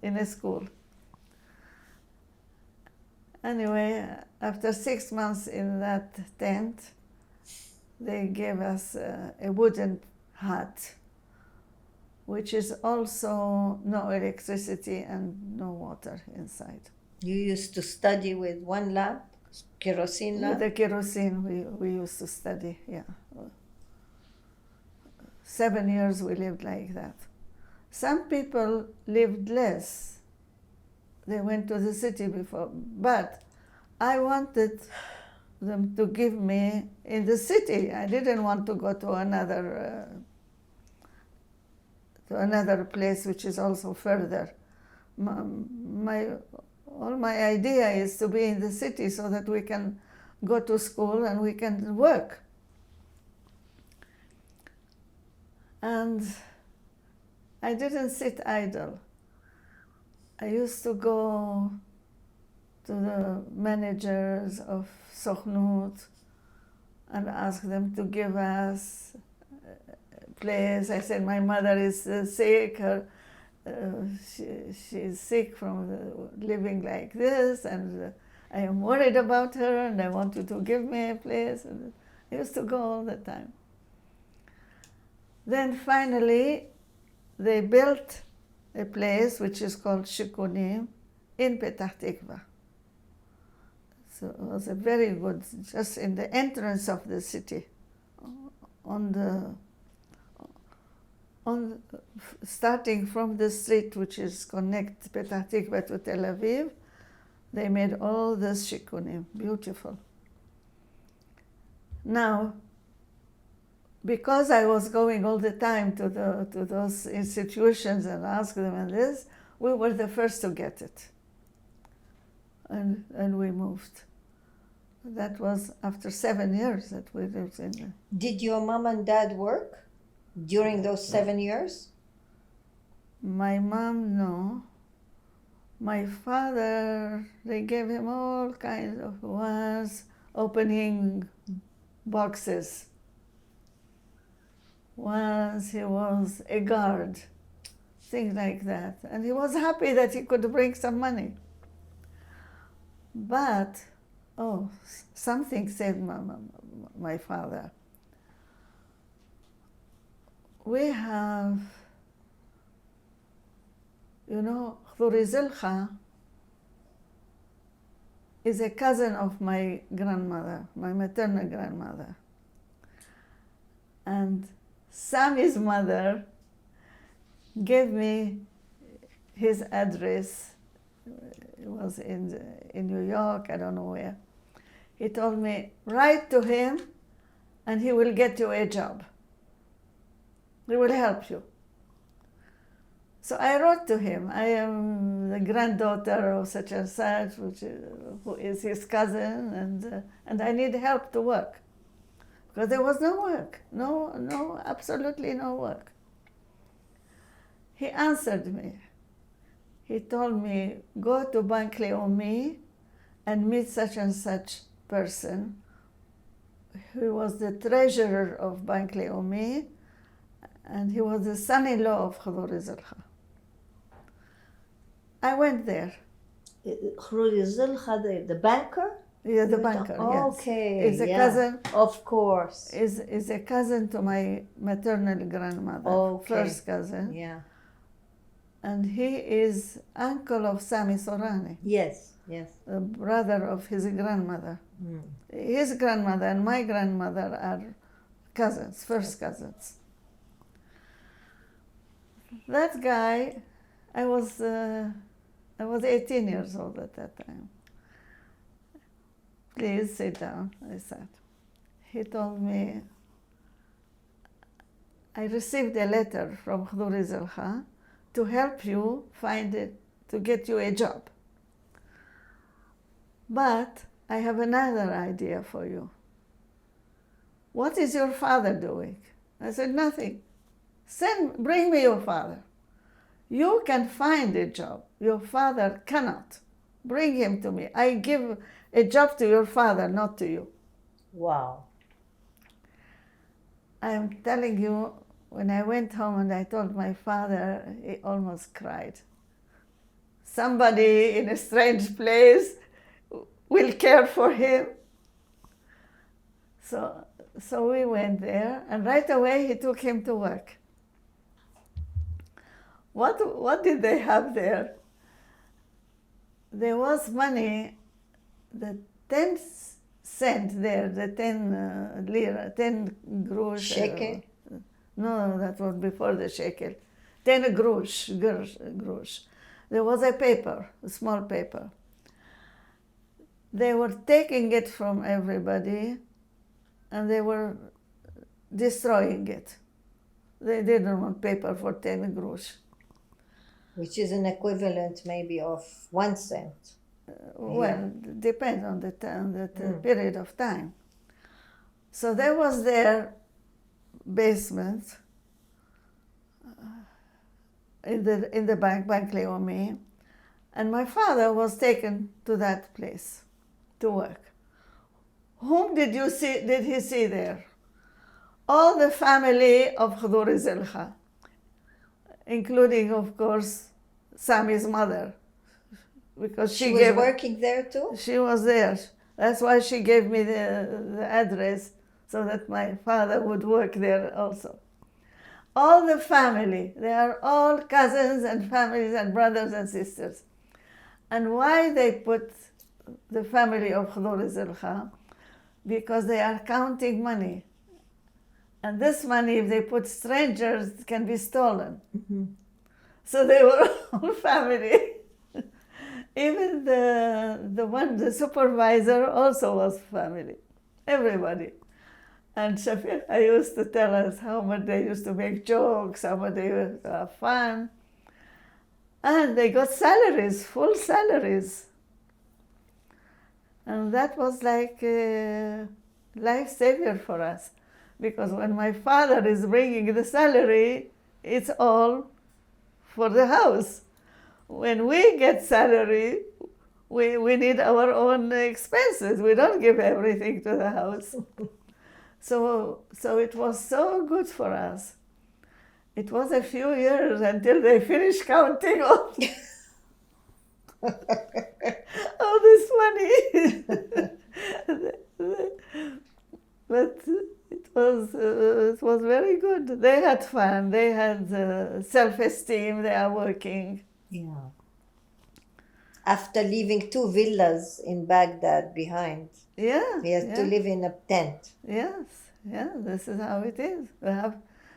in a school. Anyway, after 6 months in that tent, they gave us a wooden hut, which is also no electricity and no water inside. You used to study with one lamp? Kerosene lamp? With the kerosene we used to study, yeah. 7 years we lived like that. Some people lived less. They went to the city before, but I wanted them to give me in the city. I didn't want to go to another place which is also further. All my idea is to be in the city so that we can go to school and we can work. And I didn't sit idle. I used to go to the managers of Sochnut and ask them to give us a place. I said, my mother is sick, she's sick from living like this, and I am worried about her, and I want you to give me a place. And I used to go all the time. Then finally, they built a place which is called Shikunim in Petah Tikva. So it was a very good, just in the entrance of the city, starting from the street which is connect Petah Tikva to Tel Aviv, they made all this shikunim, beautiful. Now, because I was going all the time to those institutions and ask them and this, we were the first to get it. And we moved. That was after 7 years that we lived in there. Did your mom and dad work during those 7 years? My mom, no. My father, they gave him all kinds of was opening boxes. Once he was a guard, things like that. And he was happy that he could bring some money. But, something said my father. We have, Chlurizilcha is a cousin of my grandmother, my maternal grandmother. And Sammy's mother gave me his address. It was in New York, I don't know where. He told me, write to him and he will get you a job. He will help you. So I wrote to him, I am the granddaughter of such and such, who is his cousin, and I need help to work. Because there was no work, no, absolutely no work. He answered me. He told me, go to Bank Leumi and meet such and such person who was the treasurer of Bank Leumi, and he was the son-in-law of Chlurizilcha. I went there. Chlurizilcha, the banker? Yeah, the banker, yes. Okay, Is a cousin. Of course. Is a cousin to my maternal grandmother, first cousin. Yeah. And he is uncle of Sami Sorani. Yes. The brother of his grandmother. Mm. His grandmother and my grandmother are cousins, first cousins. That guy, I was 18 years old at that time. Please sit down, I said. He told me, I received a letter from Chlurizilcha to help you find it, to get you a job. But I have another idea for you. What is your father doing? I said, nothing. Bring me your father. You can find a job. Your father cannot. Bring him to me. I give a job to your father, not to you. Wow. I'm telling you, when I went home and I told my father, he almost cried. Somebody in a strange place will care for him. So we went there, and right away he took him to work. What did they have there? There was money, the 10 cent there, the 10 lira, 10 grosh. Shekel? No, that was before the shekel. 10 grosh. There was a paper, a small paper. They were taking it from everybody and they were destroying it. They didn't want paper for 10 grosh. Which is an equivalent maybe of 1 cent. Well, depends on the period of time. So there was their basement in the Bank Leumi, and my father was taken to that place to work. Whom did he see there? All the family of Chlurizilcha, including, of course, Sammy's mother, because she was working there too? She was there. That's why she gave me the address, so that my father would work there also. All the family, they are all cousins and families and brothers and sisters. And why they put the family of Khdur? Because they are counting money. And this money, if they put strangers, can be stolen. So they were all family. Even the supervisor also was family. Everybody. And Shafir used to tell us how much they used to make jokes, how much they used to have fun. And they got salaries, full salaries. And that was like a lifesaver for us. Because when my father is bringing the salary, it's all for the house. When we get salary, we need our own expenses. We don't give everything to the house. So it was so good for us. It was a few years until they finished counting all this money. But it was very good. They had fun. They had self-esteem. They are working. Yeah. After leaving 2 villas in Baghdad behind, Yeah. he has to live in a tent. Yes. Yeah. This is how it is.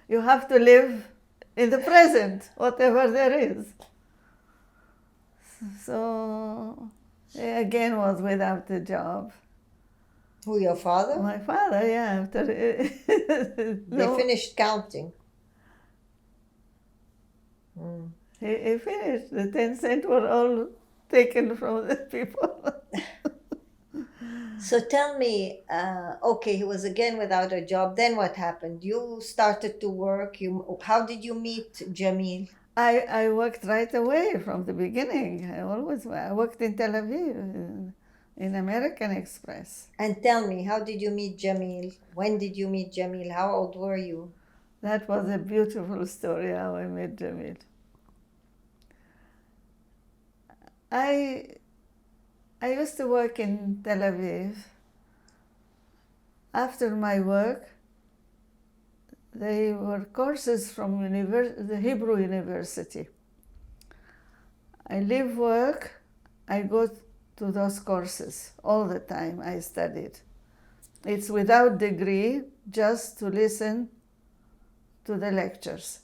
You have to live in the present, whatever there is. So he again was without a job. Who, your father? My father, yeah. After They finished counting. He finished. The 10 cents were all taken from the people. So tell me, okay, he was again without a job. Then what happened? You started to work. How did you meet Jamil? I worked right away from the beginning. I worked in Tel Aviv, in American Express. And tell me, how did you meet Jamil? When did you meet Jamil? How old were you? That was a beautiful story, how I met Jamil. I used to work in Tel Aviv. After my work, they were courses from the Hebrew University. I leave work, I go to those courses all the time. I studied. It's without degree, just to listen to the lectures.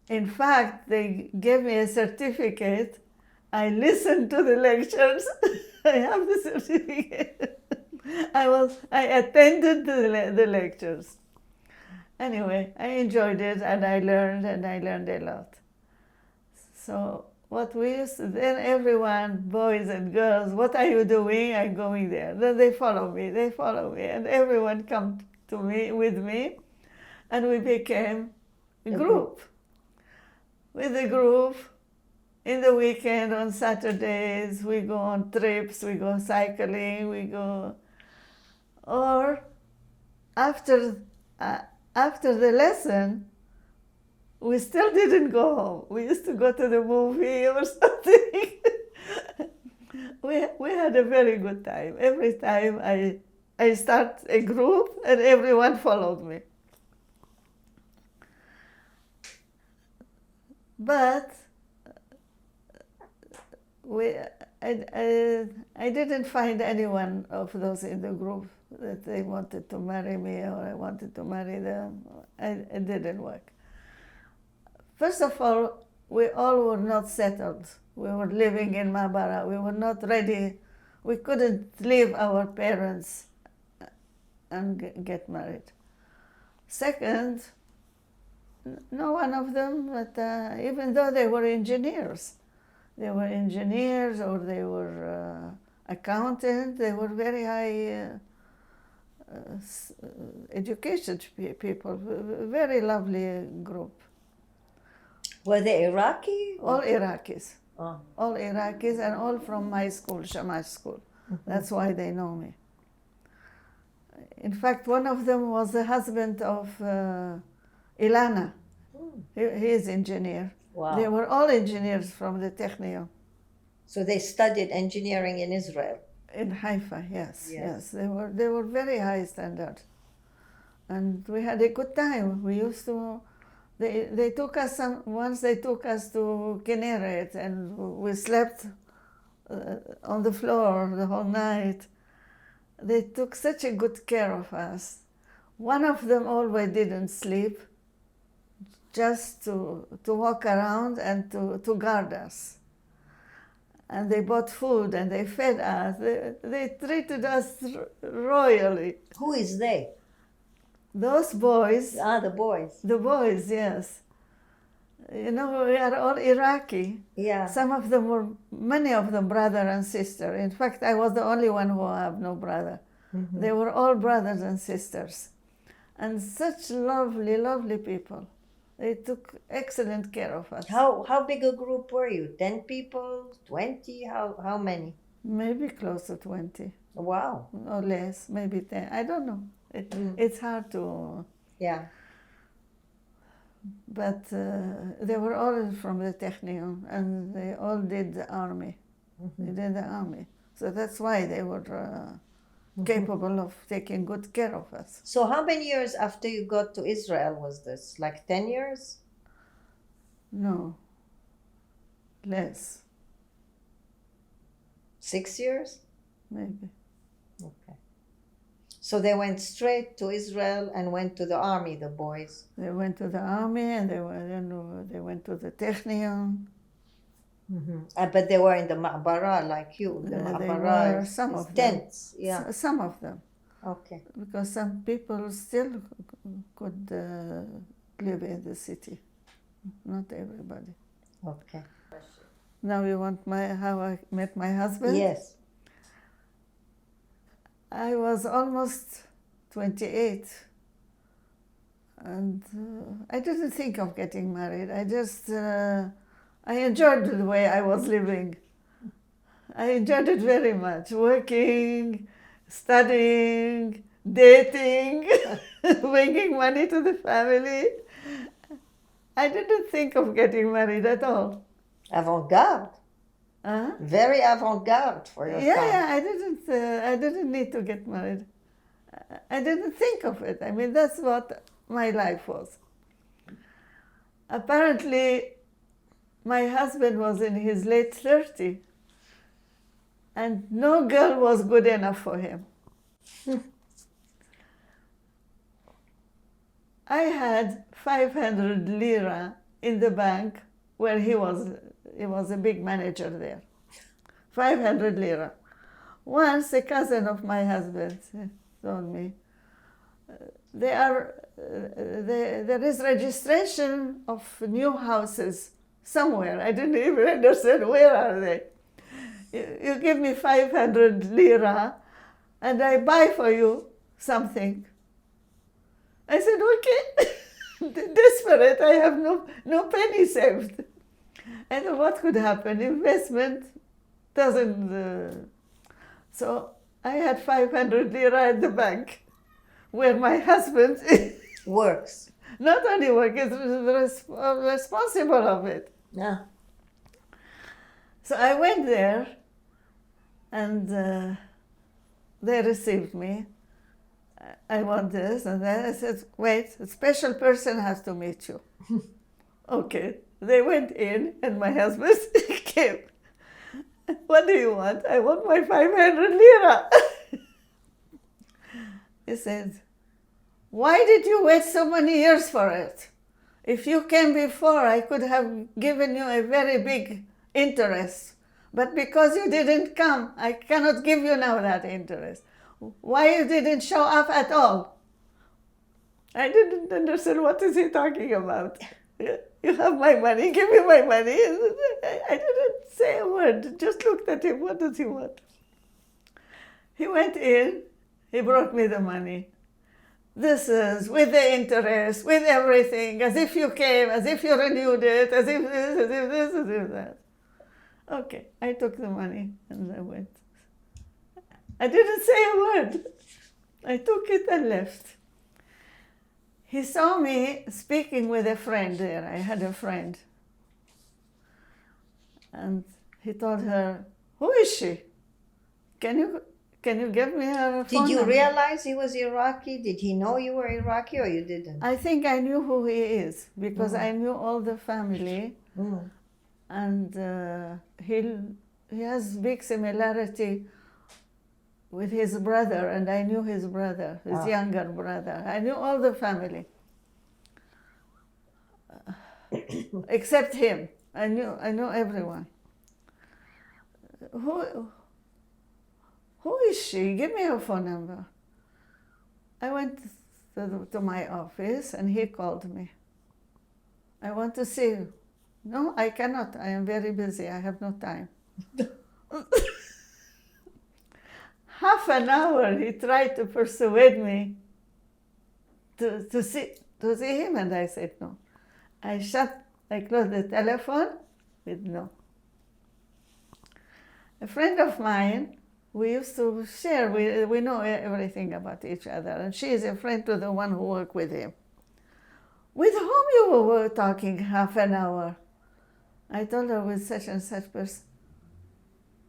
In fact, they gave me a certificate. I listened to the lectures. I have the certificate. I attended the lectures. Anyway, I enjoyed it and I learned a lot. So what we used to, then everyone, boys and girls, what are you doing? I'm going there. Then they follow me, and everyone come to me, with me, and we became a group. With the group, in the weekend, on Saturdays, we go on trips, we go cycling, or after the lesson, we still didn't go home. We used to go to the movie or something. We had a very good time. Every time I start a group and everyone followed me. But I didn't find anyone of those in the group that they wanted to marry me or I wanted to marry them. It didn't work. First of all, we all were not settled. We were living in Mabara. We were not ready. We couldn't leave our parents and get married. Second, no one of them, but even though they were engineers, or they were accountants, they were very high educated people, very lovely group. Were they Iraqi? All Iraqis. Oh. All Iraqis and all from my school, Shamash school. That's why they know me. In fact, one of them was the husband of Ilana. He is engineer. Wow. They were all engineers from the Technion. So they studied engineering in Israel? In Haifa, yes. They were very high standard. And we had a good time. We used to, they took us, once they took us to Kinneret, and we slept on the floor the whole night. They took such a good care of us. One of them always didn't sleep, just to walk around and to guard us. And they bought food and they fed us. They treated us royally. Who is they? Those boys. Ah, the boys. The boys, yes. You know, we are all Iraqi. Yeah. Many of them brother and sister. In fact, I was the only one who have no brother. Mm-hmm. They were all brothers and sisters. And such lovely, lovely people. They took excellent care of us. How big a group were you? 10 people? 20? How many? Maybe close to 20. Wow. Or less, maybe 10. I don't know. It's hard to... Yeah. But they were all from the Technion, and they all did the army. Mm-hmm. They did the army. So that's why they were capable of taking good care of us. So how many years after you got to Israel was this? Like 10 years? No. Less. 6 years? Maybe. Okay. So they went straight to Israel and went to the army, the boys. They went to the army and they went to the Technion. Mm-hmm. But they were in the Ma'bara like you. The Ma'bara is some of tents. Them. Yeah. Some of them. Okay. Because some people still could live in the city. Not everybody. Okay. Now you want how I met my husband? Yes. I was almost 28, and I didn't think of getting married. I enjoyed the way I was living. I enjoyed it very much, working, studying, dating, bringing money to the family. I didn't think of getting married at all. Avant-garde. Huh? Very avant-garde for your time. Yeah, I didn't need to get married. I didn't think of it. I mean, that's what my life was. Apparently, my husband was in his late 30s, and no girl was good enough for him. I had 500 lira in the bank where he was a big manager there. 500 lira. Once a cousin of my husband told me, there is registration of new houses somewhere. I didn't even understand where are they. You give me 500 lira and I buy for you something. I said, okay. Desperate, I have no penny saved. I thought, what could happen? Investment doesn't... So I had 500 lira at the bank, where my husband works. Not only works, is responsible of it. Yeah. So I went there, and they received me. I want this, and then I said, wait, a special person has to meet you. Okay. They went in, and my husband came. What do you want? I want my 500 lira. He said, why did you wait so many years for it? If you came before, I could have given you a very big interest. But because you didn't come, I cannot give you now that interest. Why you didn't show up at all? I didn't understand what is he talking about. You have my money, give me my money. I didn't say a word, just looked at him, what does he want? He went in, he brought me the money. This is with the interest, with everything, as if you came, as if you renewed it, as if this, as if this, as if that. Okay, I took the money and I went. I didn't say a word. I took it and left. He saw me speaking with a friend there. I had a friend. And he told her, who is she? Can you give me her phone Did you number? realize he was Iraqi? Did he know you were Iraqi or you didn't? I think I knew who he is because I knew all the family. And he has big similarity with his brother, and I knew his brother, his younger brother. I knew all the family. Except him. I knew everyone. Who is she? Give me her phone number. I went to my office and he called me. I want to see you. No, I cannot. I am very busy. I have no time. Half an hour he tried to persuade me to see him, and I said no. I closed the telephone with no. A friend of mine, we used to share, we know everything about each other, and she is a friend to the one who worked with him. With whom you were talking half an hour? I told her, with such and such person.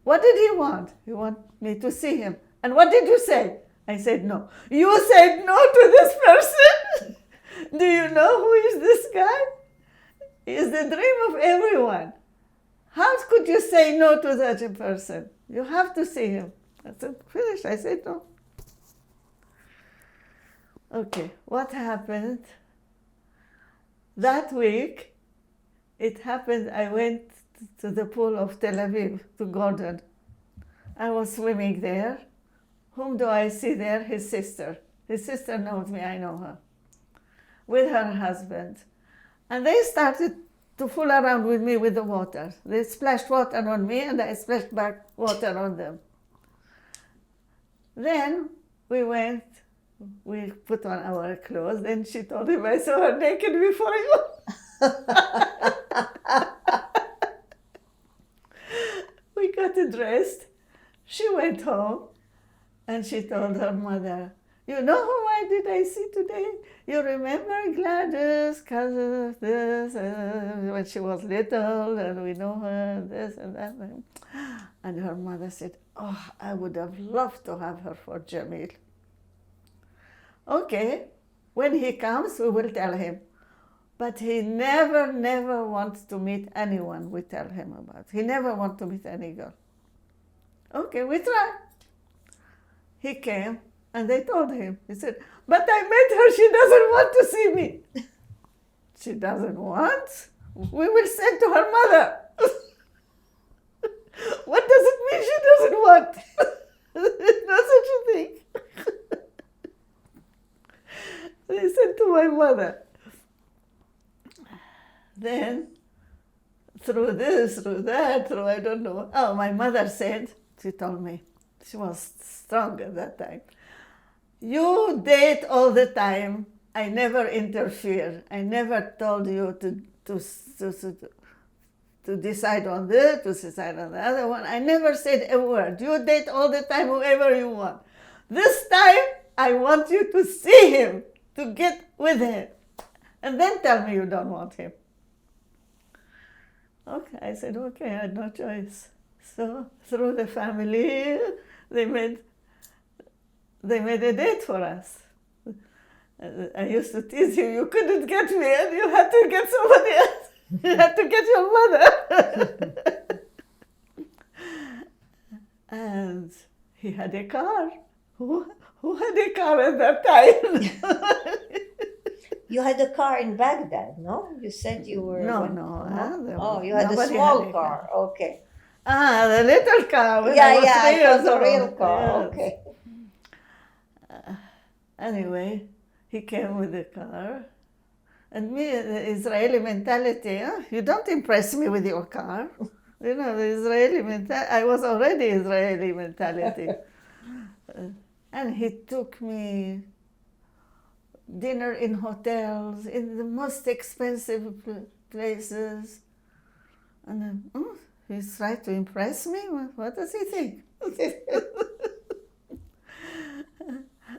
What did he want? He wanted me to see him. And what did you say? I said no. You said no to this person? Do you know who is this guy? He is the dream of everyone. How could you say no to such a person? You have to see him. I said, finished. I said no. Okay, what happened? That week, it happened, I went to the pool of Tel Aviv, to Gordon. I was swimming there. Whom do I see there? His sister. His sister knows me, I know her. With her husband. And they started to fool around with me with the water. They splashed water on me and I splashed back water on them. Then we put on our clothes. Then she told him I saw her naked before you. We got dressed. She went home and she told her mother, you know who I see today? You remember Gladys, cousin of this, when she was little, and we know her, this and that. And her mother said, oh, I would have loved to have her for Jamil. Okay, when he comes, we will tell him. But he never wants to meet anyone we tell him about. He never wants to meet any girl. Okay, we try. He came, and they told him. He said, but I met her, she doesn't want to see me. She doesn't want? We will send to her mother. What does it mean she doesn't want? There's no such a thing. They sent to my mother. Then, through this, through that, through I don't know. Oh, my mother said, she told me, she was strong at that time. You date all the time. I never interfere. I never told you to decide on this, to decide on the other one. I never said a word. You date all the time, whoever you want. This time, I want you to see him, to get with him. And then tell me you don't want him. Okay, I said, okay, I had no choice. So, through the family, they made a date for us. I used to tease you, you couldn't get me, and you had to get somebody else. You had to get your mother. And he had a car. Who had a car at that time? You had a car in Baghdad, no? You said you were... No. You had a small car. Okay. The little car. When I was 3 years the old. real car. Yes. Okay. Anyway, he came with the car. And me, the Israeli mentality, you don't impress me with your car. You know, the Israeli mentality, I was already Israeli mentality. And he took me dinner in hotels, in the most expensive places. And he's trying to impress me? What does he think?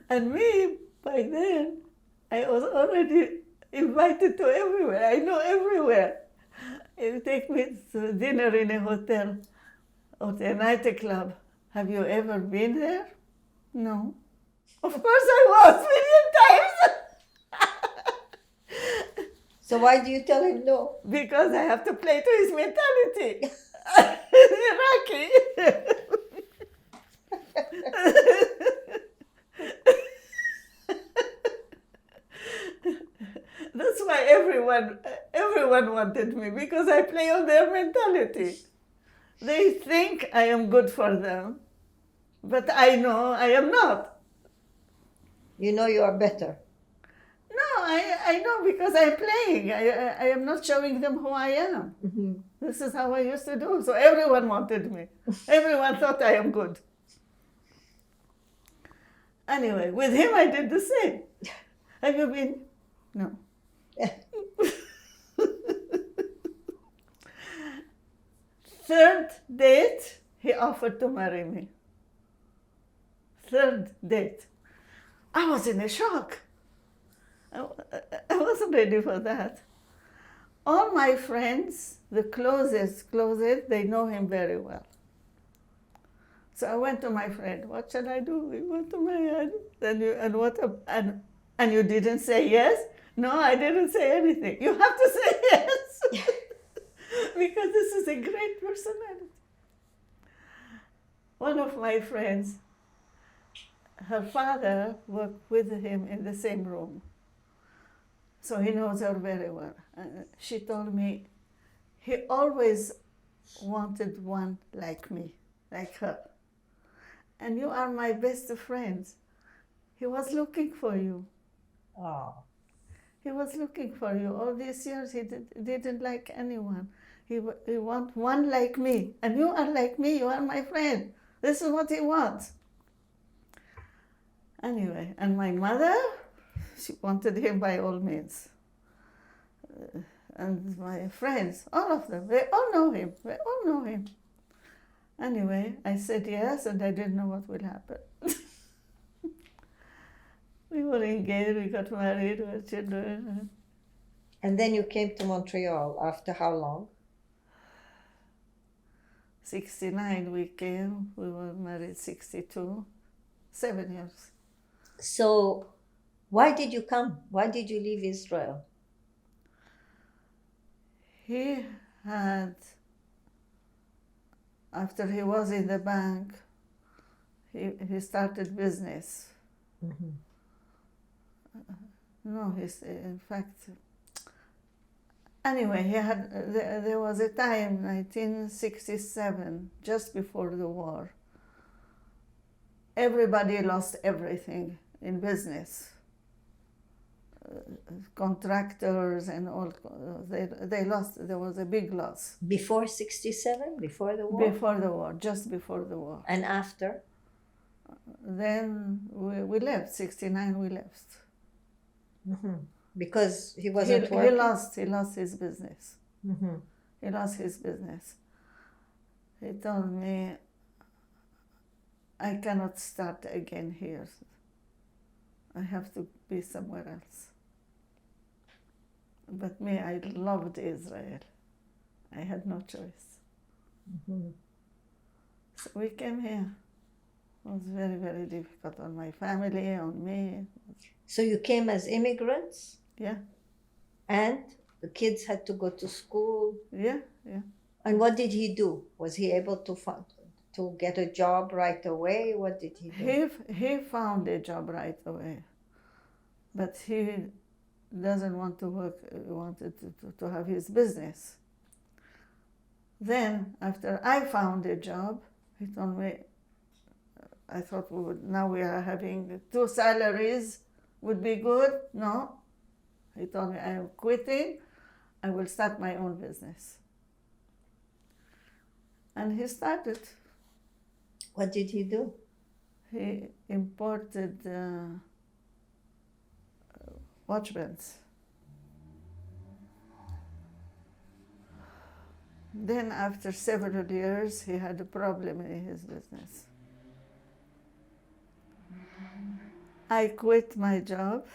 And me, by then, I was already invited to everywhere. I know everywhere. He take me to dinner in a hotel or a nightclub. Have you ever been there? No. Of course I was, million times. So why do you tell him no? Because I have to play to his mentality. Iraqi. That's why everyone wanted me, because I play on their mentality. They think I am good for them, but I know I am not. You know you are better. No, I know, because I'm playing. I am not showing them who I am. Mm-hmm. This is how I used to do. So everyone wanted me. Everyone thought I am good. Anyway, with him I did the same. Have you been? No. Third date, he offered to marry me. Third date. I was in a shock. I wasn't ready for that. All my friends, the closest, they know him very well. So I went to my friend, what shall I do? We went to marry, and you didn't say yes? No, I didn't say anything. You have to say yes. Because this is a great personality. One of my friends, her father worked with him in the same room. So he knows her very well. She told me he always wanted one like me, like her. And you are my best friends. He was looking for you. Oh. He was looking for you. All these years he didn't like anyone. He wants one like me. And you are like me, you are my friend. This is what he wants. Anyway, and my mother, she wanted him by all means. And my friends, all of them, they all know him. They all know him. Anyway, I said yes, and I didn't know what would happen. We were engaged, we got married, we had children. And then you came to Montreal after how long? 69 we came, we were married 62, 7 years. So why did you come? Why did you leave Israel? He had, after he was in the bank, he started business. Mm-hmm. No, in fact, anyway, there was a time, 1967, just before the war. Everybody lost everything in business. Contractors and all, they lost, there was a big loss. Before 67? Before the war? Before the war, just before the war. And after? Then we left, 69 we left. Mm-hmm. Because he wasn't working? He lost his business. Mm-hmm. He lost his business. He told me, I cannot start again here. I have to be somewhere else. But me, I loved Israel. I had no choice. Mm-hmm. So we came here. It was very, very difficult on my family, on me. So you came as immigrants? Yeah. And the kids had to go to school? Yeah. And what did he do? Was he able to get a job right away? What did he do? He found a job right away. But he doesn't want to work, he wanted to have his business. Then, after I found a job, he told me, I thought now we are having 2 salaries, would be good. No. He told me, I am quitting, I will start my own business. And he started. What did he do? He imported watch bands. Then after several years, he had a problem in his business. I quit my job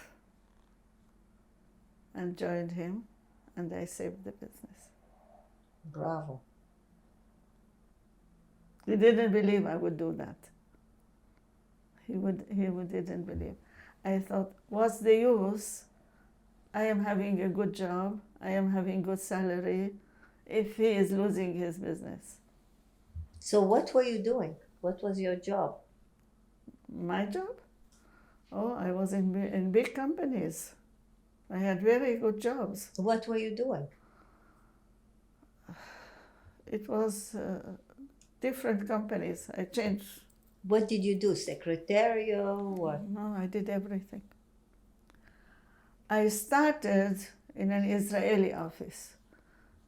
and joined him, and I saved the business. Bravo. He didn't believe I would do that. He didn't believe. I thought, what's the use? I am having a good job. I am having good salary if he is losing his business. So what were you doing? What was your job? My job? Oh, I was in big companies. I had very good jobs. What were you doing? It was different companies. I changed. What did you do? Secretarial? What? No, I did everything. I started in an Israeli office.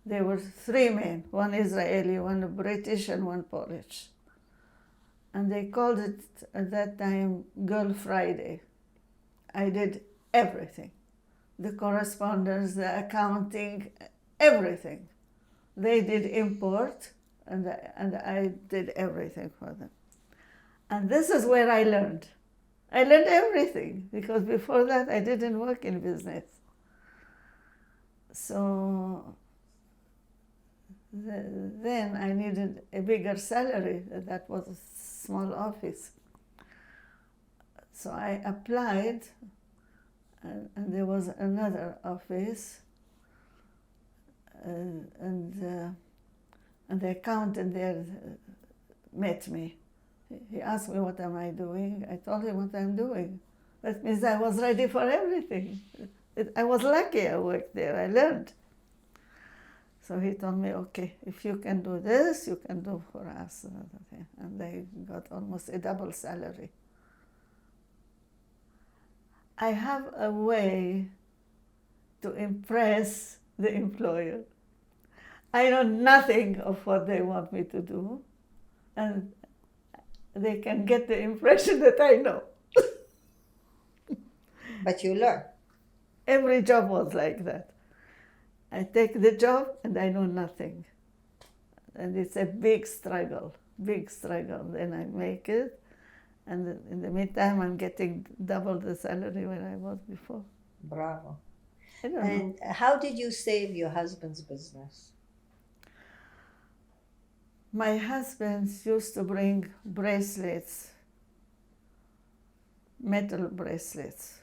There were three men, one Israeli, one British, and one Polish. And they called it at that time Girl Friday. I did everything. The correspondence, the accounting, everything. They did import, and I did everything for them. And this is where I learned. I learned everything, because before that I didn't work in business. So then I needed a bigger salary. That was a small office. So I applied, and there was another office, and the accountant there met me. He asked me, what am I doing? I told him what I'm doing. That means I was ready for everything. I was lucky I worked there. I learned. So he told me, okay, if you can do this, you can do for us. And they got almost a double salary. I have a way to impress the employer. I know nothing of what they want me to do, and they can get the impression that I know. But you learn. Every job was like that. I take the job and I know nothing. And it's a big struggle. Then I make it. And in the meantime, I'm getting double the salary where I was before. Bravo. I don't know. And how did you save your husband's business? My husband used to bring bracelets, metal bracelets.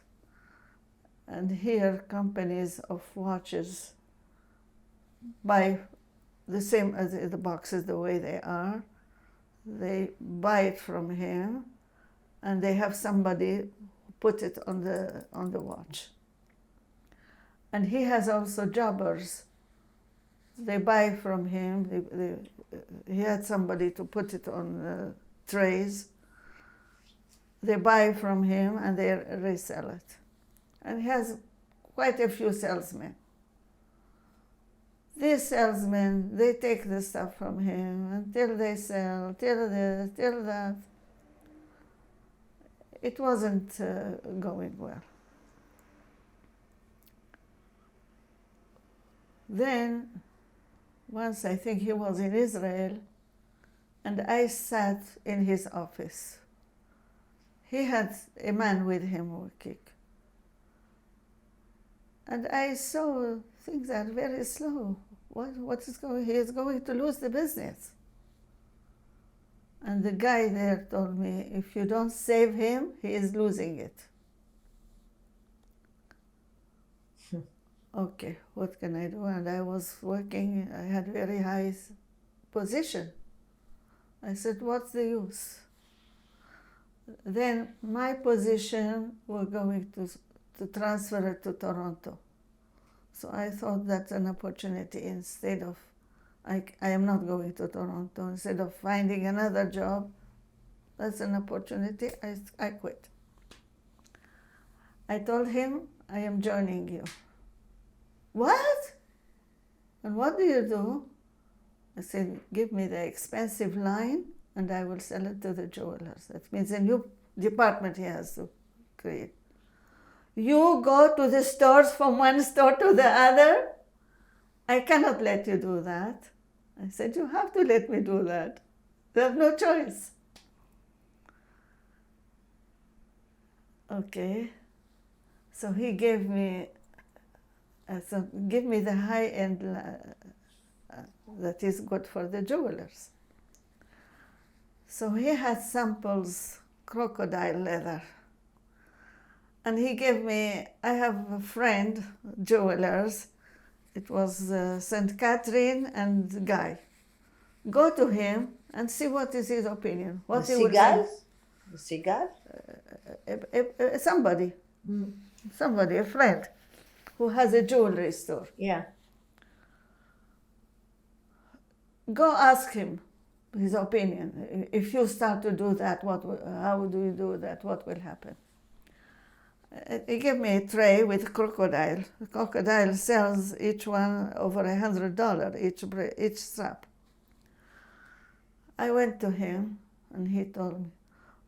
And here, companies of watches buy the same as the boxes the way they are. They buy it from him, and they have somebody put it on the watch. And he has also jobbers. They buy from him. He had somebody to put it on trays. They buy from him and they resell it. And he has quite a few salesmen. These salesmen, they take the stuff from him until they sell, till this, till that. It wasn't going well. Then, once I think he was in Israel, and I sat in his office. He had a man with him working. And I saw things are very slow. What is going? He is going to lose the business. And the guy there told me, if you don't save him, he is losing it. Okay, what can I do? And I was working, I had very high position. I said, what's the use? Then my position, we're going to transfer it to Toronto. So I thought that's an opportunity. Instead of, I am not going to Toronto. Instead of finding another job, that's an opportunity. I quit. I told him, I am joining you. What? And what do you do? I said, give me the expensive line and I will sell it to the jewelers. That means a new department he has to create. You go to the stores from one store to the other? I cannot let you do that. I said, you have to let me do that. You have no choice. Okay. So he gave me, give me the high-end that is good for the jewelers. So he had samples, crocodile leather. And he gave me, I have a friend, jewelers. It was St. Catherine and Guy. Go to him and see what is his opinion. The What he will Seagal? The Seagal? say. Somebody, a friend, who has a jewelry store. Yeah. Go ask him his opinion. If you start to do that, how do you do that? What will happen? He gave me a tray with crocodile. The crocodile sells each one over $100, each strap. I went to him and he told me,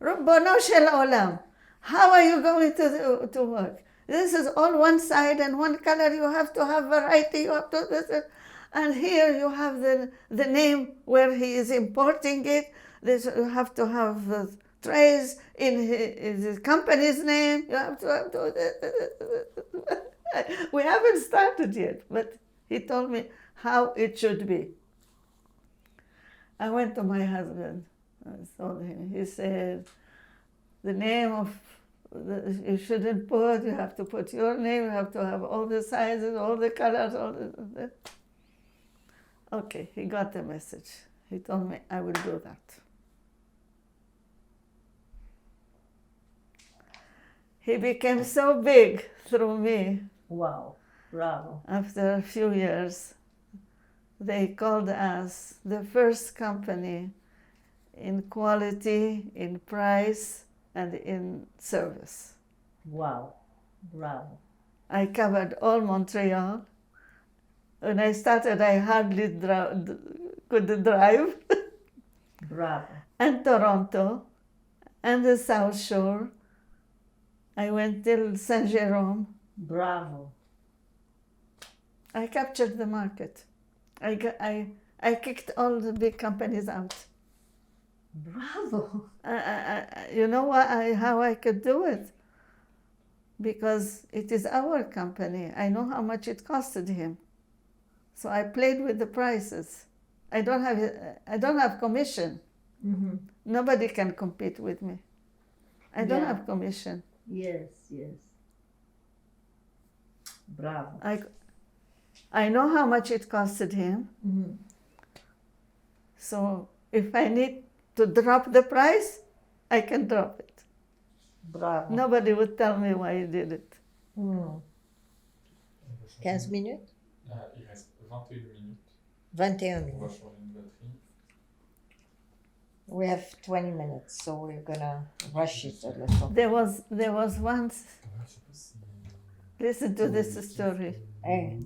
Rabbono shel olam, how are you going to work? This is all one side and one color. You have to have variety. You have to, and here you have the name where he is importing it. You have to have trays in his company's name. You have to. We haven't started yet, but he told me how it should be. I went to my husband. I told him. He said, the name of you shouldn't put. You have to put your name. You have to have all the sizes, all the colors, all the. Okay, he got the message. He told me I will do that. He became so big through me. Wow. Bravo. After a few years, they called us the first company in quality, in price, and in service. Wow. Bravo. I covered all Montreal. When I started, I hardly could drive. Bravo. And Toronto, and the South Shore. I went till Saint Jerome. Bravo. I captured the market. I kicked all the big companies out. Bravo. You know how I could do it? Because it is our company. I know how much it costed him. So I played with the prices. I don't have commission. Mm-hmm. Nobody can compete with me. I don't have commission. Yes, yes. Bravo. I know how much it costed him. Mm-hmm. So if I need to drop the price, I can drop it. Bravo. Nobody would tell me why he did it. 15 minutes? Il reste 21 minutes. 21 On va minutes. changer une batterie. We have 20 minutes, so we're gonna rush it a little. There was once, Ouais, je sais pas si. listen to this story. Hey.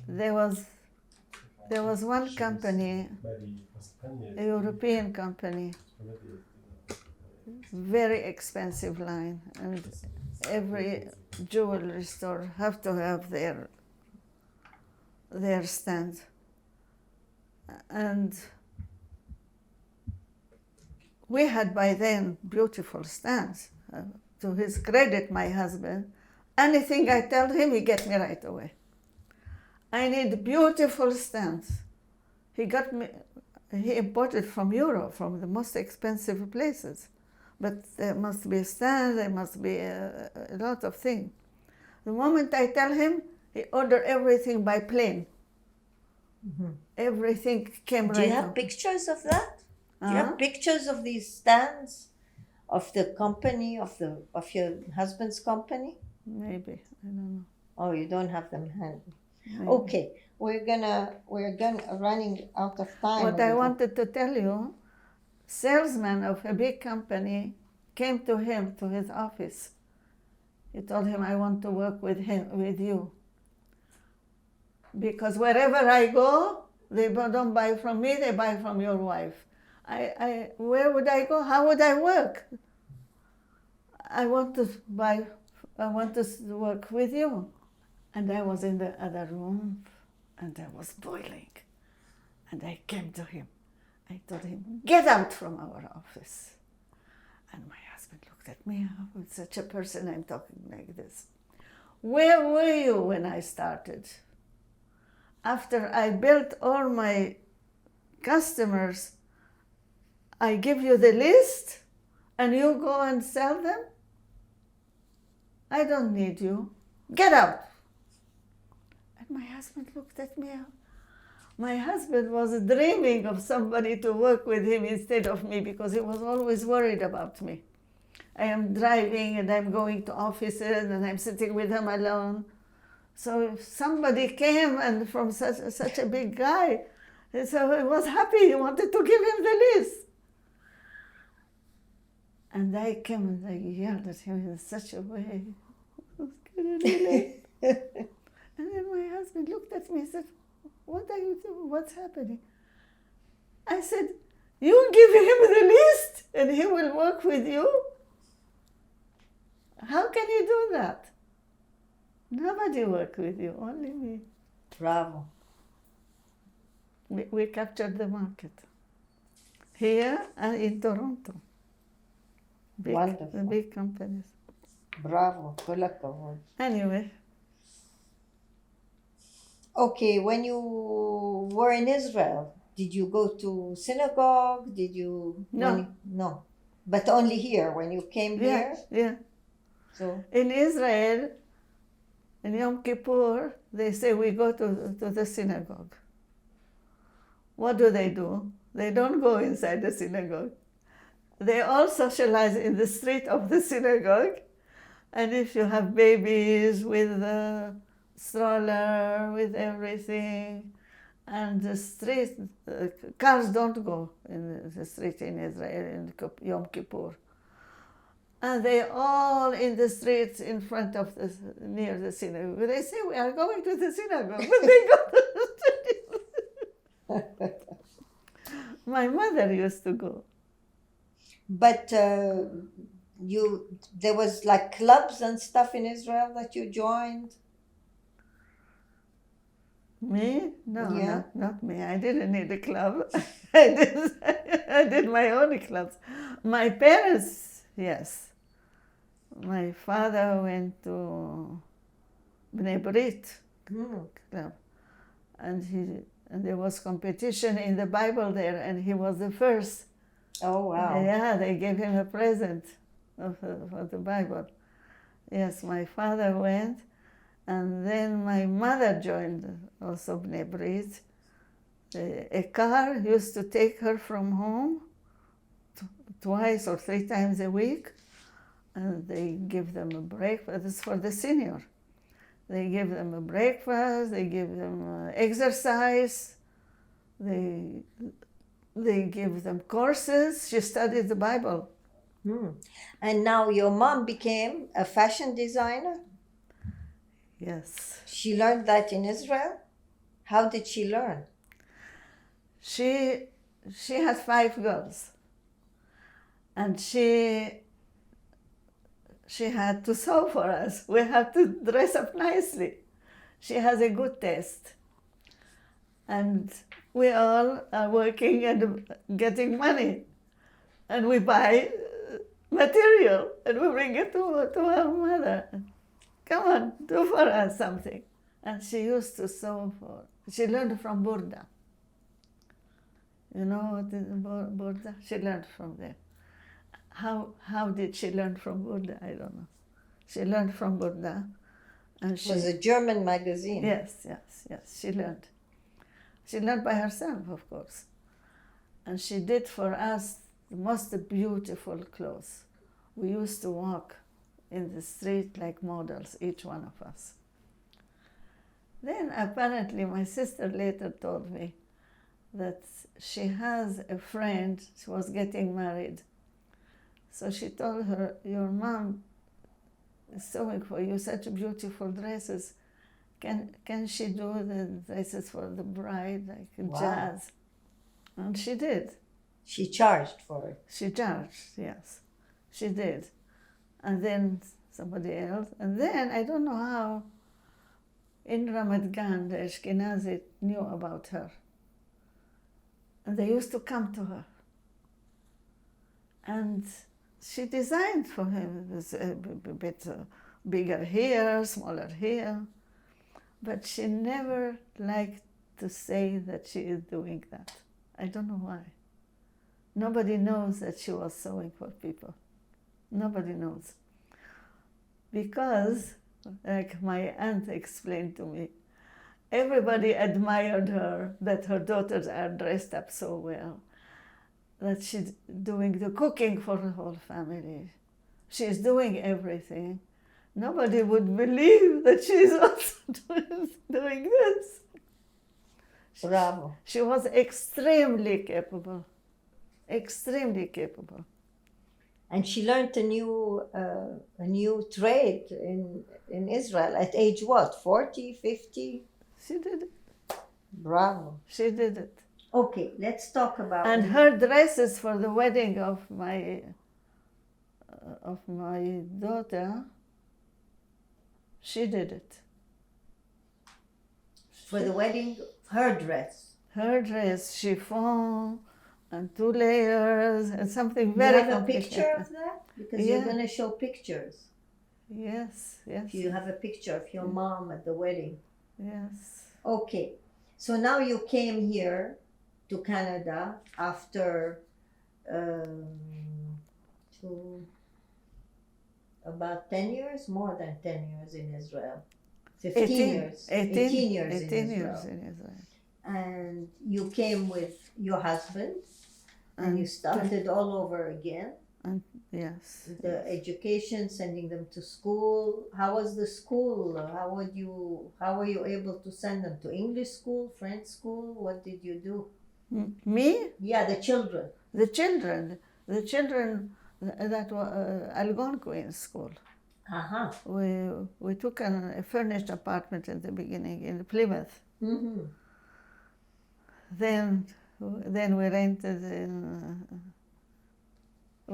There was one company, a European company, very expensive line, and every jewelry store have to have their stand. And we had by then beautiful stands. To his credit, my husband, anything I tell him, he gets me right away. I need beautiful stands. He imported from Europe, from the most expensive places. But there must be a stand, there must be a lot of things. The moment I tell him, he ordered everything by plane. Mm-hmm. Everything came Do right you have on. pictures of that? Do you Uh-huh. have pictures of these stands? Of the company, of your husband's company? Maybe, I don't know. Oh, you don't have them handy. Maybe. Okay, we're running out of time. What I wanted to tell you, salesman of a big company came to him, to his office. He told him, I want to work with you. Because wherever I go, they don't buy from me, they buy from your wife. Where would I go? How would I work? I want to work with you. And I was in the other room, and I was boiling. And I came to him. I told him, get out from our office. And my husband looked at me, how with such a person I'm talking like this. Where were you when I started? After I built all my customers, I give you the list and you go and sell them? I don't need you. Get out. And my husband looked at me. My husband was dreaming of somebody to work with him instead of me because he was always worried about me. I am driving and I'm going to offices and I'm sitting with him alone. So if somebody came and from such a big guy, so he was happy, he wanted to give him the list. And I came and I yelled at him in such a way. And then my husband looked at me and said, "What are you doing? What's happening?" I said, "You give him the list and he will work with you? How can you do that? Nobody work with you, only me." Bravo. We captured the market here and in Toronto. Wonderful. Big companies. Bravo. Kol hakavod. Anyway, Okay, when you were in Israel, did you go to synagogue? Did you? No. No. But only here, when you came here? yeah. So, In Israel, in Yom Kippur, they say we go to the synagogue. What do? They don't go inside the synagogue. They all socialize in the street of the synagogue. And if you have babies with a stroller, with everything, and the street, cars don't go in the street in Israel in Yom Kippur. And they all in the streets in front of near the synagogue. They say, "We are going to the synagogue," but they go to the street. My mother used to go. but there was like clubs and stuff in Israel that you joined? Me? No, Yeah. not me. I didn't need a club. I did my own clubs. My parents, yes. My father went to Bnei Brit club, and there was competition in the Bible there, and he was the first. Oh, wow. Yeah, they gave him a present for the Bible. Yes, my father went, and then my mother joined also Bnei Brit. A car used to take her from home twice or three times a week, and they give them a breakfast. It's for the senior. They give them a breakfast, they give them exercise, they give them courses. She studied the Bible. And now your mom became a fashion designer? Yes. She learned that in Israel? How did she learn? She had 5 girls, and she had to sew for us. We had to dress up nicely. She has a good taste. And we all are working and getting money. And we buy material and we bring it to our mother. "Come on, do for us something." And she used to sew she learned from Burda. You know what is Burda? She learned from there. How did she learn from Burda? I don't know. She learned from Burda. And It was a German magazine. Yes, she learned. She learned by herself, of course. And she did for us the most beautiful clothes. We used to walk in the street like models, each one of us. Then apparently my sister later told me that she has a friend, she was getting married. So she told her, "Your mom is sewing for you such beautiful dresses. Can she do the dresses for the bride, like Wow. jazz?" And she did. She charged for it. She charged, yes. She did. And then somebody else. And then, I don't know how, in Ramat Gan, the Ashkenazi knew about her. And they used to come to her. And she designed for him. It was a bit bigger here, smaller here. But she never liked to say that she is doing that. I don't know why. Nobody knows that she was sewing for people. Nobody knows. Because, like my aunt explained to me, everybody admired her, that her daughters are dressed up so well, that she's doing the cooking for the whole family. She's doing everything. Nobody would believe that she's also doing this. Bravo. She was extremely capable, extremely capable. And she learned a new trade in Israel at age what, 40, 50? She did it. Bravo. She did it. Okay, let's talk about... And her dresses for the wedding of my daughter, she did it. For the wedding, her dress. Her dress, chiffon, and 2 layers, and something Do very you have a complicated. picture of that? Because Yeah. you're going to show pictures. Yes, yes, You have a picture of your mom at the wedding. yes. Okay, so now you came here to Canada after about 10 years, more than 10 years in Israel. 15 years. 18 years in Israel. in Israel. And you came with your husband and you started all over again. And yes. The education, sending them to school. How was the school? How were you able to send them to English school, French school? What did you do? Me? Yeah, the children. The children that were Algonquin school. Uh-huh. We took a furnished apartment in the beginning in Plymouth. Mm-hmm. Then we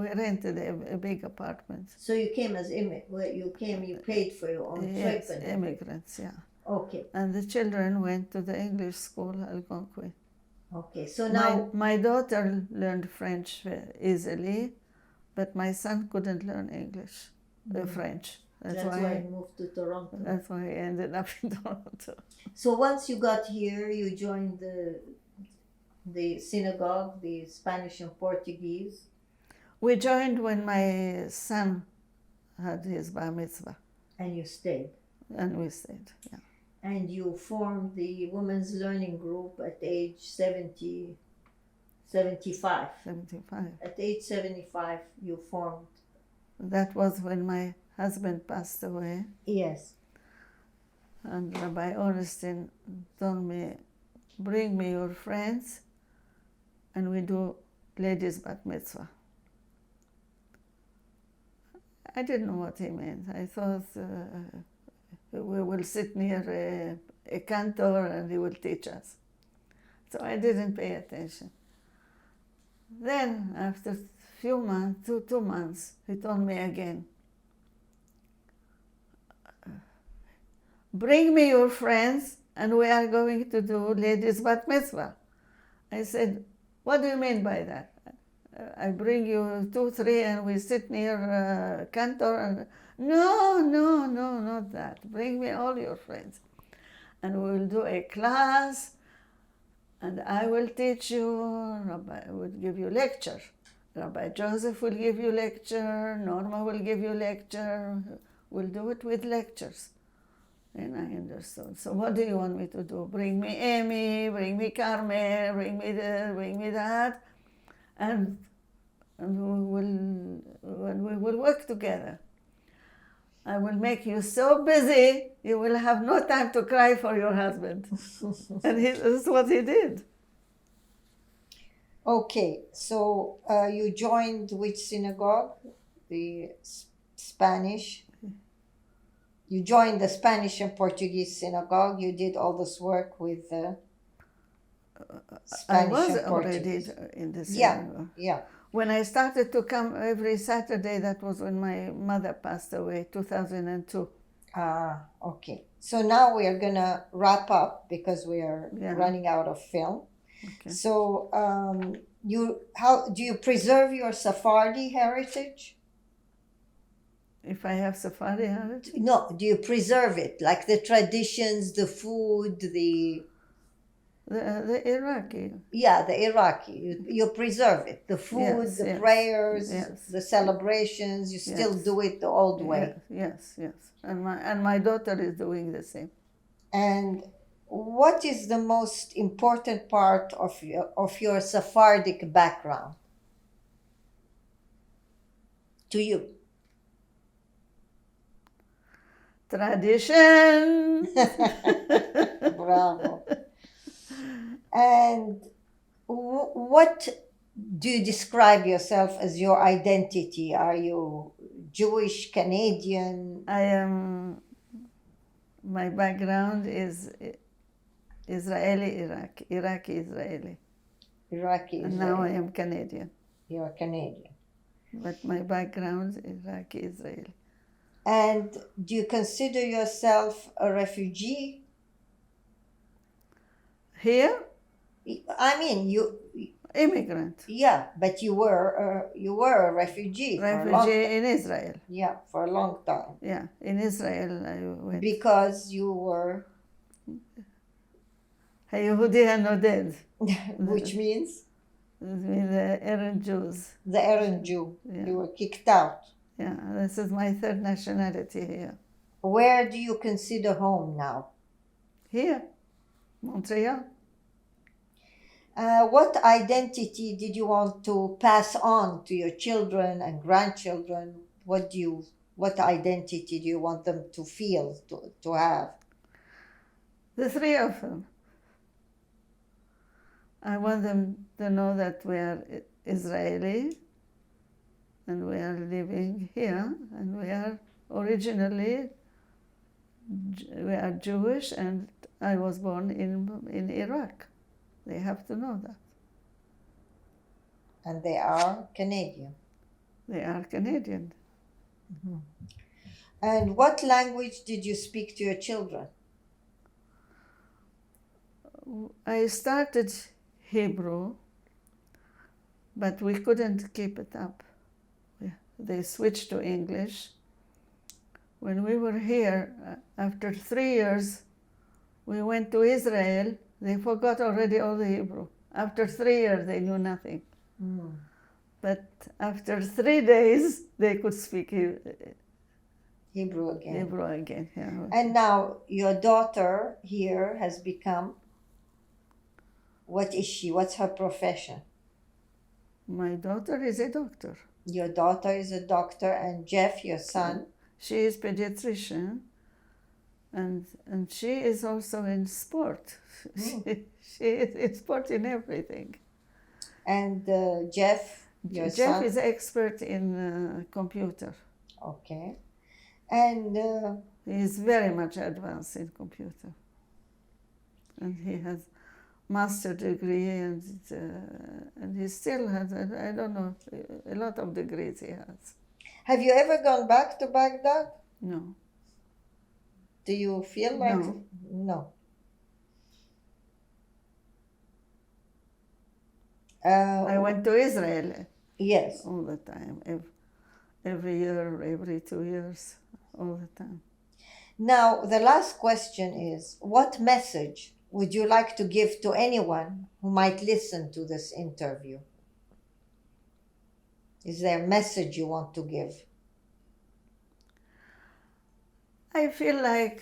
rented a big apartment. So you came as you paid for your own trip. Yes, immigrants, yeah. Okay. And the children went to the English school, Algonquin. Okay, so now... My daughter learned French easily, but my son couldn't learn English, French. That's why I moved to Toronto. That's why I ended up in Toronto. So once you got here, you joined the synagogue, the Spanish and Portuguese. We joined when my son had his bar mitzvah. And you stayed. And we stayed, yeah. And you formed the Women's Learning Group at age 75. 75. At age 75, you formed. That was when my husband passed away. Yes. And Rabbi Ornstein told me, bring me your friends and we do ladies' bat mitzvah. I didn't know what he meant. I thought we will sit near a cantor and he will teach us. So I didn't pay attention. Then after few months, two months, he told me again, bring me your friends and we are going to do ladies' bat mitzvah. I said, what do you mean by that? I bring you 2, 3 and we sit near cantor and no, not that. Bring me all your friends. And we will do a class and I will teach you. Rabbi will give you lecture. Rabbi Joseph will give you lecture. Norma will give you lecture. We'll do it with lectures. And I understood. So what do you want me to do? Bring me Amy, bring me Carmen, bring me this, bring me that. And we will work together. I will make you so busy, you will have no time to cry for your husband. And that's what he did. Okay, so you joined which synagogue? The Spanish? You joined the Spanish and Portuguese synagogue. You did all this work with the Spanish I was and already Portuguese. in the Yeah, synagogue. yeah. When I started to come every Saturday, that was when my mother passed away, 2002. Ah, okay. So now we are gonna wrap up because we are running out of film. Okay. So, how do you preserve your Sephardi heritage? If I have Sephardi heritage? No, do you preserve it, like the traditions, the food, the Iraqi. Yeah, the Iraqi. You preserve it. The food, Yes, the yes, prayers, yes. the celebrations. You still Yes. do it the old way. Yes. And my daughter is doing the same. And what is the most important part of your Sephardic background to you? Tradition. Bravo. And what do you describe yourself as your identity? Are you Jewish, Canadian? I am, my background is Israeli, Iraqi Israeli. Iraqi, And now I Israeli. am Canadian. You're Canadian. But my background is Iraqi Israeli. And do you consider yourself a refugee? Here, I mean, immigrant. yeah, but you were a refugee for a long Refugee time. in Israel. Yeah, for a long time. Yeah, in Israel I went. Because you were, היהודי הנודד. which means With the Arab Jews. the Aryan Jew. Yeah. You were kicked out. Yeah, this is my third nationality here. Where do you consider home now? Here, Montreal. What identity did you want to pass on to your children and grandchildren? What identity do you want them to feel, to have? The three of them. I want them to know that we are Israeli and we are living here and we are originally, we are Jewish and I was born in Iraq. They have to know that. And they are Canadian. They are Canadian. And what language did you speak to your children? I started Hebrew, but we couldn't keep it up. They switched to English. When we were here, after 3 years, we went to Israel. They forgot already all the Hebrew. After 3 years, they knew nothing. But after 3 days, they could speak Hebrew again. Hebrew again. Yeah. And now your daughter here has become, what is she? What's her profession? My daughter is a doctor. Your daughter is a doctor, and Jeff, your son, She is pediatrician, and she is also in sport. She is in sport in everything. and Jeff, your Jeff son. is expert in computer. Okay. And He is very much advanced in computer. And he has master degree and he still has, I don't know, a lot of degrees he has. have you ever gone back to Baghdad? No. Do you feel like No. No. I went to Israel Yes. all the time, every year, every 2 years, all the time. Now, the last question is, what message would you like to give to anyone who might listen to this interview? Is there a message you want to give? I feel like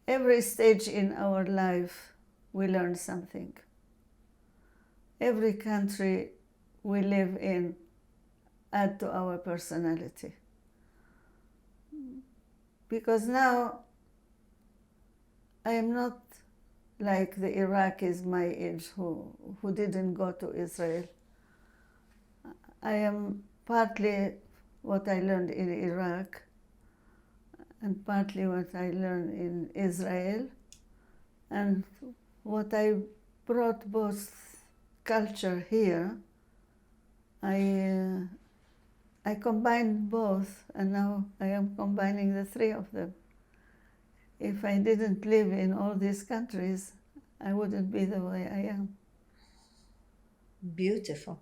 every stage in our life we learn something. Every country we live in add to our personality. Because now I am not like the Iraqis my age who didn't go to Israel. I am partly what I learned in Iraq and partly what I learned in Israel, and what I brought both culture here, I combined both, and now I am combining the three of them. If I didn't live in all these countries, I wouldn't be the way I am. Beautiful.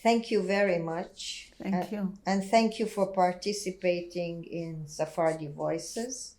Thank you very much. Thank you. And thank you for participating in Sephardi Voices.